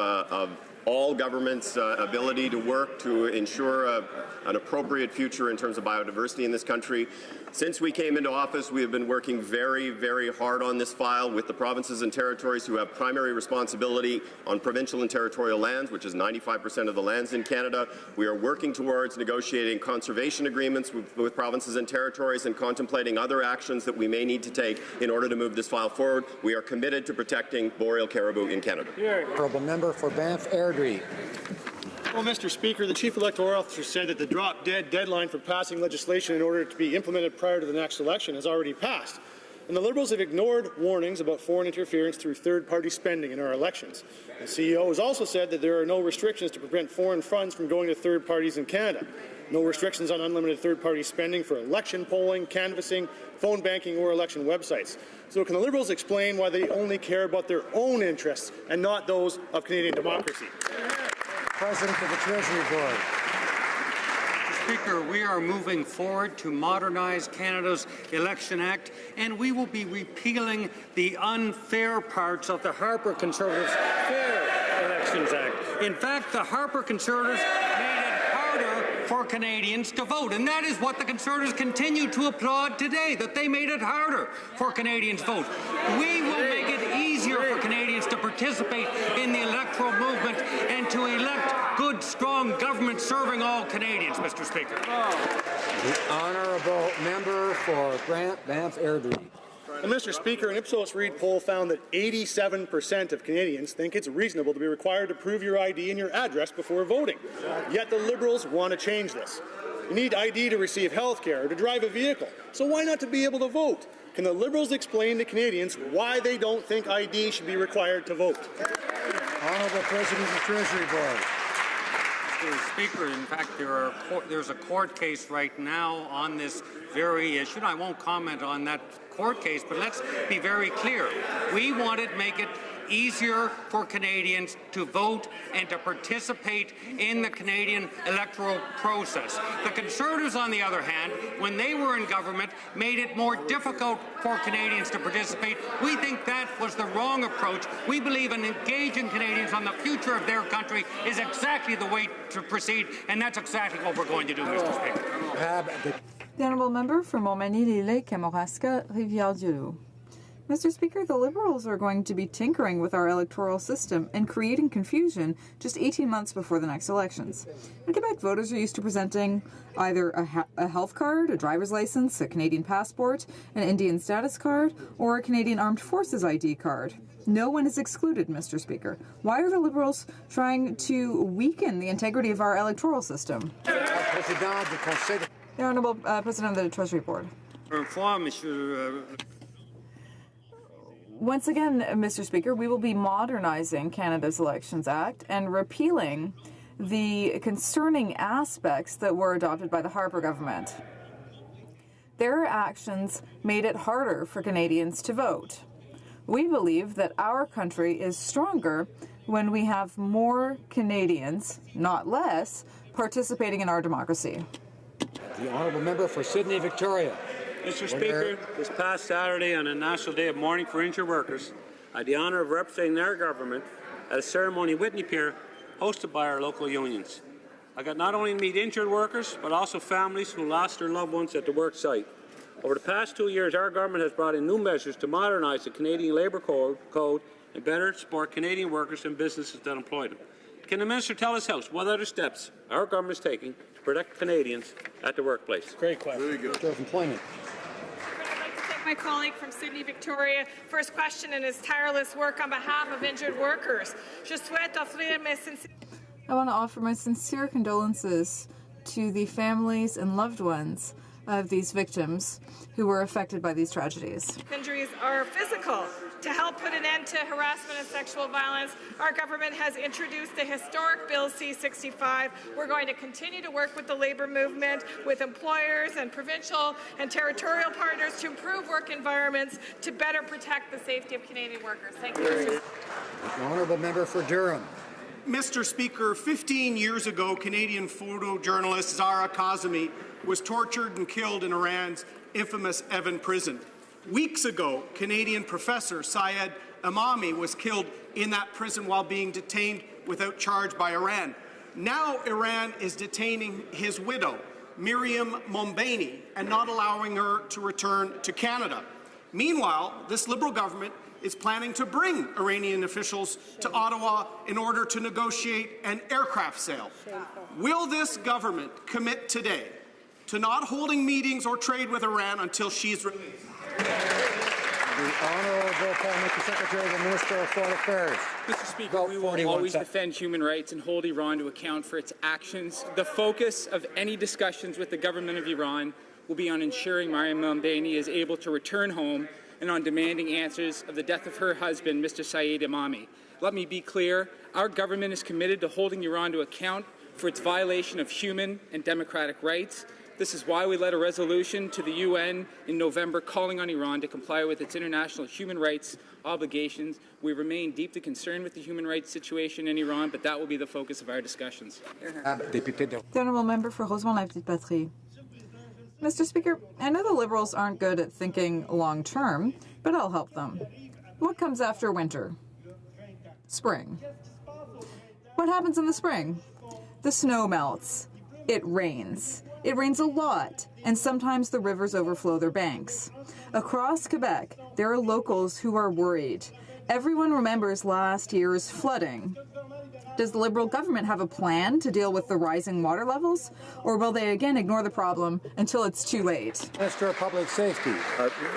all governments' ability to work to ensure an appropriate future in terms of biodiversity in this country. Since we came into office, we have been working very, very hard on this file with the provinces and territories who have primary responsibility on provincial and territorial lands, which is 95% of the lands in Canada. We are working towards negotiating conservation agreements with provinces and territories and contemplating other actions that we may need to take in order to move this file forward. We are committed to protecting boreal caribou in Canada. Honourable member for Banff Airdrie. Well, Mr. Speaker, the Chief Electoral Officer said that the drop-dead deadline for passing legislation in order to be implemented prior to the next election has already passed. And the Liberals have ignored warnings about foreign interference through third-party spending in our elections. The CEO has also said that there are no restrictions to prevent foreign funds from going to third parties in Canada. No restrictions on unlimited third-party spending for election polling, canvassing, phone banking, or election websites. So can the Liberals explain why they only care about their own interests and not those of Canadian democracy? President of the Treasury Board. Mr. Speaker, we are moving forward to modernize Canada's Election Act, and we will be repealing the unfair parts of the Harper Conservatives' Fair Elections Act. In fact, the Harper Conservatives made it harder for Canadians to vote, and that is what the Conservatives continue to applaud today, that they made it harder for Canadians to vote. We will make it easier for Canadians to participate in the electoral movement and to elect good, strong government serving all Canadians, Mr. Speaker. The honourable member for Banff Airdrie. Mr. Speaker, an Ipsos Reid poll found that 87% of Canadians think it's reasonable to be required to prove your ID and your address before voting. Yet the Liberals want to change this. You need ID to receive health care or to drive a vehicle, so why not to be able to vote? Can the Liberals explain to Canadians why they don't think ID should be required to vote? Honourable President of the Treasury Board. Mr. Speaker, in fact, there's a court case right now on this very issue. I won't comment on that court case, but let's be very clear. We want to make it easier for Canadians to vote and to participate in the Canadian electoral process. The Conservatives, on the other hand, when they were in government, made it more difficult for Canadians to participate. We think that was the wrong approach. We believe in engaging Canadians on the future of their country is exactly the way to proceed, and that's exactly what we're going to do, Mr. Speaker. The honourable member for Montmagny-les-Lakes, Kamouraska, Rivière-du-Loup. Mr. Speaker, the Liberals are going to be tinkering with our electoral system and creating confusion just 18 months before the next elections. In Quebec, voters are used to presenting either a health card, a driver's license, a Canadian passport, an Indian status card, or a Canadian Armed Forces ID card. No one is excluded, Mr. Speaker. Why are the Liberals trying to weaken the integrity of our electoral system? The Honourable President of the Treasury Board. Once again, Mr. Speaker, we will be modernizing Canada's Elections Act and repealing the concerning aspects that were adopted by the Harper government. Their actions made it harder for Canadians to vote. We believe that our country is stronger when we have more Canadians, not less, participating in our democracy. The honourable member for Sydney Victoria. Mr. Speaker, this past Saturday on the National Day of Mourning for Injured Workers, I had the honour of representing their government at a ceremony in Whitney Pier hosted by our local unions. I got not only to meet injured workers, but also families who lost their loved ones at the work site. Over the past 2 years, our government has brought in new measures to modernise the Canadian Labour Code and better support Canadian workers and businesses that employ them. Can the Minister tell us House what other steps our government is taking to protect Canadians at the workplace? Great question. Very good. Minister of Employment. My colleague from Sydney Victoria for his question and his tireless work on behalf of injured workers. I want to offer my sincere condolences to the families and loved ones of these victims who were affected by these tragedies. Injuries are physical. To help put an end to harassment and sexual violence, our government has introduced the historic Bill C-65. We're going to continue to work with the labour movement, with employers and provincial and territorial partners to improve work environments to better protect the safety of Canadian workers. Thank you, Mr. The honourable member for Durham. Mr. Speaker, 15 years ago, Canadian photojournalist Zara Kazemi was tortured and killed in Iran's infamous Evin prison. Weeks ago, Canadian professor Syed Imami was killed in that prison while being detained without charge by Iran. Now Iran is detaining his widow, Miriam Mombaini, and not allowing her to return to Canada. Meanwhile, this Liberal government is planning to bring Iranian officials to Ottawa in order to negotiate an aircraft sale. Will this government commit today to not holding meetings or trade with Iran until she's released? The Honourable Parliamentary Secretary of the Minister of Foreign Affairs. Mr. Speaker, we will always defend human rights and hold Iran to account for its actions. The focus of any discussions with the government of Iran will be on ensuring Miriam Mombaini is able to return home and on demanding answers of the death of her husband, Mr. Syed Imami. Let me be clear, our government is committed to holding Iran to account for its violation of human and democratic rights. This is why we led a resolution to the UN in November calling on Iran to comply with its international human rights obligations. We remain deeply concerned with the human rights situation in Iran, but that will be the focus of our discussions. The honourable member for Rosemont-la-Petite-Patrie. Mr. Speaker, I know the Liberals aren't good at thinking long-term, but I'll help them. What comes after winter? Spring. What happens in the spring? The snow melts. It rains. It rains a lot, and sometimes the rivers overflow their banks. Across Quebec, there are locals who are worried. Everyone remembers last year's flooding. Does the Liberal government have a plan to deal with the rising water levels, or will they again ignore the problem until it's too late? Minister of Public Safety.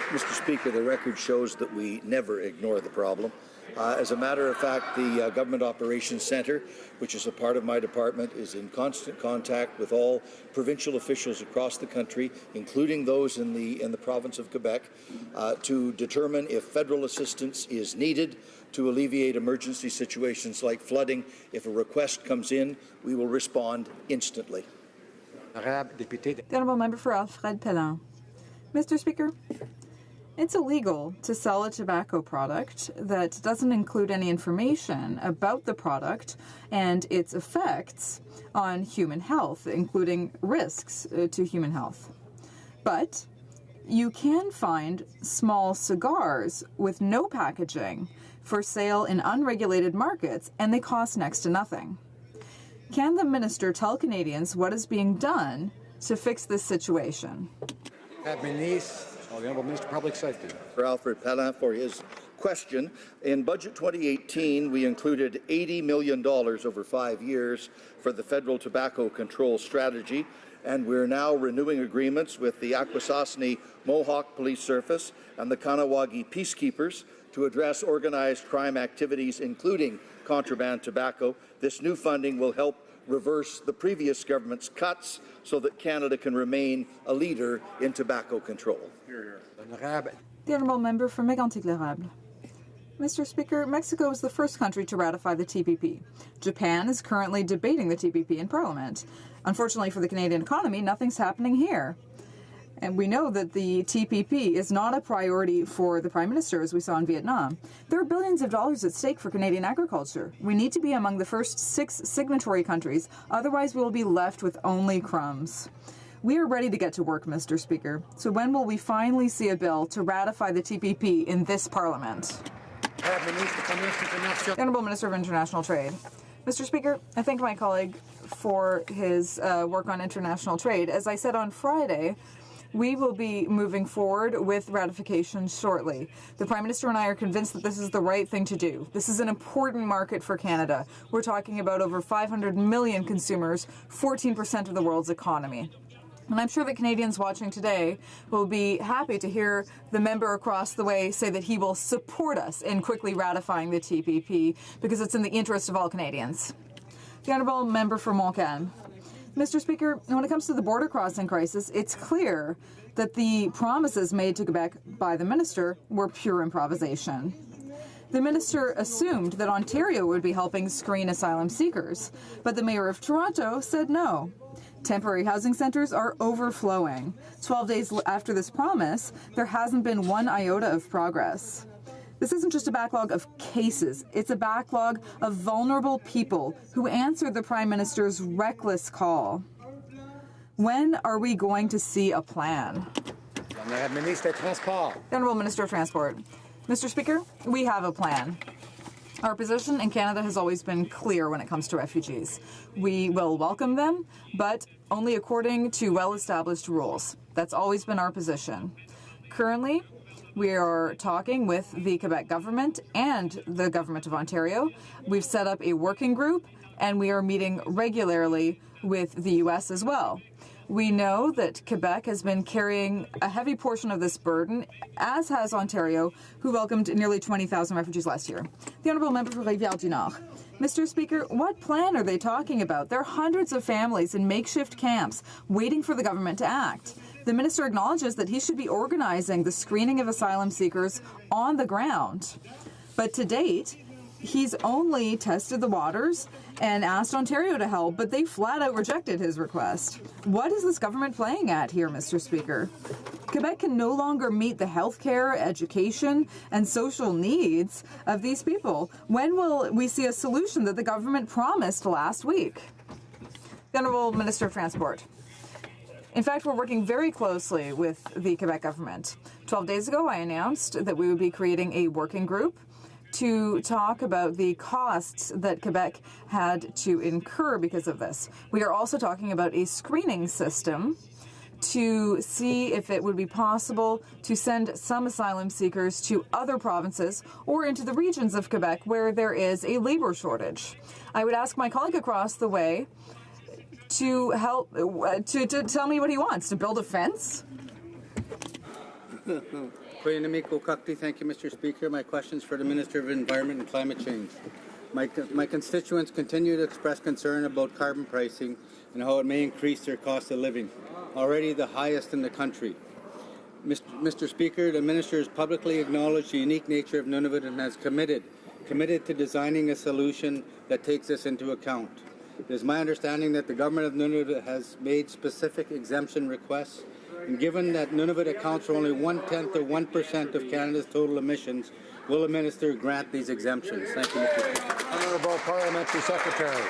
Mr. Speaker, the record shows that we never ignore the problem. As a matter of fact, the Government Operations Centre, which is a part of my department, is in constant contact with all provincial officials across the country, including those in the province of Quebec, to determine if federal assistance is needed to alleviate emergency situations like flooding. If a request comes in, we will respond instantly. The honourable member for Alfred Pellan. Mr. Speaker, it's illegal to sell a tobacco product that doesn't include any information about the product and its effects on human health, including risks to human health. But you can find small cigars with no packaging for sale in unregulated markets, and they cost next to nothing. Can the minister tell Canadians what is being done to fix this situation? The Honourable Minister of Public Safety. For Alfred Pellan for his question. In Budget 2018, we included $80 million over 5 years for the Federal Tobacco Control Strategy, and we're now renewing agreements with the Akwesasne Mohawk Police Service and the Kanawagi Peacekeepers to address organized crime activities, including contraband tobacco. This new funding will help reverse the previous government's cuts so that Canada can remain a leader in tobacco control. The honourable member for Mégantic-l'Érable. Mr. Speaker, Mexico is the first country to ratify the TPP. Japan is currently debating the TPP in Parliament. Unfortunately for the Canadian economy, nothing's happening here. And we know that the TPP is not a priority for the Prime Minister, as we saw in Vietnam. There are billions of dollars at stake for Canadian agriculture. We need to be among the first 6 signatory countries, otherwise we will be left with only crumbs. We are ready to get to work, Mr. Speaker. So when will we finally see a bill to ratify the TPP in this Parliament? The Honourable Minister of International Trade. Mr. Speaker, I thank my colleague for his work on international trade. As I said on Friday, we will be moving forward with ratification shortly. The Prime Minister and I are convinced that this is the right thing to do. This is an important market for Canada. We're talking about over 500 million consumers, 14% of the world's economy. And I'm sure that Canadians watching today will be happy to hear the member across the way say that he will support us in quickly ratifying the TPP because it's in the interest of all Canadians. The Honourable Member for Montcalm. Mr. Speaker, when it comes to the border crossing crisis, it's clear that the promises made to Quebec by the minister were pure improvisation. The minister assumed that Ontario would be helping screen asylum seekers, but the Mayor of Toronto said no. Temporary housing centres are overflowing. 12 days after this promise, there hasn't been one iota of progress. This isn't just a backlog of cases, it's a backlog of vulnerable people who answered the Prime Minister's reckless call. When are we going to see a plan? The Honourable Minister of Transport. Mr. Speaker, we have a plan. Our position in Canada has always been clear when it comes to refugees. We will welcome them, but only according to well-established rules. That's always been our position. Currently, we are talking with the Quebec government and the government of Ontario. We've set up a working group, and we are meeting regularly with the U.S. as well. We know that Quebec has been carrying a heavy portion of this burden, as has Ontario, who welcomed nearly 20,000 refugees last year. The Honourable Member for Rivière-du-Nord. Mr. Speaker, what plan are they talking about? There are hundreds of families in makeshift camps waiting for the government to act. The minister acknowledges that he should be organizing the screening of asylum seekers on the ground. But to date, he's only tested the waters and asked Ontario to help, but they flat out rejected his request. What is this government playing at here, Mr. Speaker? Quebec can no longer meet the healthcare, education, and social needs of these people. When will we see a solution that the government promised last week? The Honourable Minister of Transport. In fact, we're working very closely with the Quebec government. 12 days ago, I announced that we would be creating a working group to talk about the costs that Quebec had to incur because of this. We are also talking about a screening system to see if it would be possible to send some asylum seekers to other provinces or into the regions of Quebec where there is a labour shortage. I would ask my colleague across the way to help to tell me what he wants. To build a fence? Thank you, Mr. Speaker. My question is for the Minister of Environment and Climate Change. My constituents continue to express concern about carbon pricing and how it may increase their cost of living, already the highest in the country. Mr. Speaker, the Minister has publicly acknowledged the unique nature of Nunavut and has committed to designing a solution that takes this into account. It is my understanding that the Government of Nunavut has made specific exemption requests, and given that Nunavut accounts for only 1/10 of 1% of Canada's total emissions, will the Minister grant these exemptions? Thank you, Mr. Speaker. Honourable Parliamentary Secretary.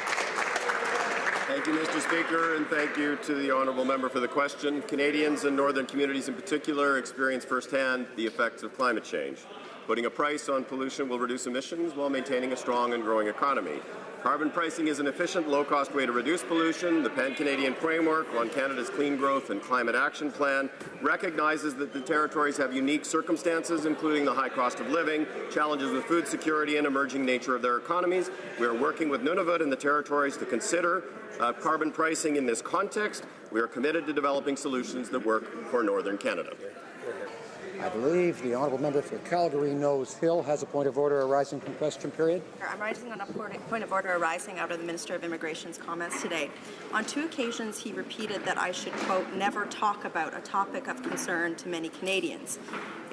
Thank you, Mr. Speaker, and thank you to the honourable member for the question. Canadians and northern communities in particular experience firsthand the effects of climate change. Putting a price on pollution will reduce emissions while maintaining a strong and growing economy. Carbon pricing is an efficient, low-cost way to reduce pollution. The Pan-Canadian Framework on Canada's Clean Growth and Climate Action Plan recognizes that the territories have unique circumstances, including the high cost of living, challenges with food security, and emerging nature of their economies. We are working with Nunavut and the territories to consider carbon pricing in this context. We are committed to developing solutions that work for Northern Canada. I believe the honourable member for Calgary-Nose Hill has a point of order arising from question period. I'm rising on a point of order arising out of the Minister of Immigration's comments today. On 2 occasions, he repeated that I should, quote, never talk about a topic of concern to many Canadians.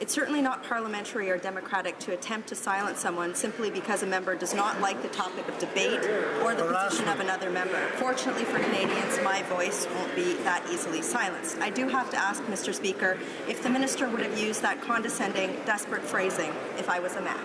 It's certainly not parliamentary or democratic to attempt to silence someone simply because a member does not like the topic of debate or the position of another member. Fortunately for Canadians, my voice won't be that easily silenced. I do have to ask, Mr. Speaker, if the minister would have used that condescending, desperate phrasing if I was a man.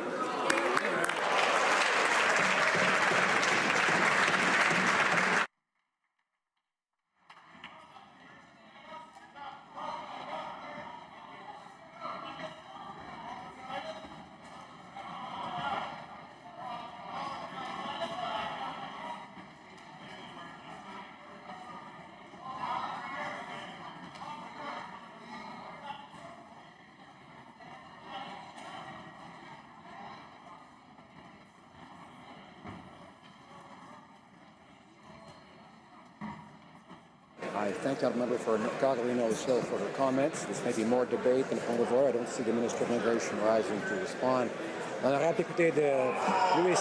I thank that member for Gagalino's Hill for her comments. This may be more debate than point of order. I don't see the Minister of Immigration rising to respond. On aurait écouté de Louis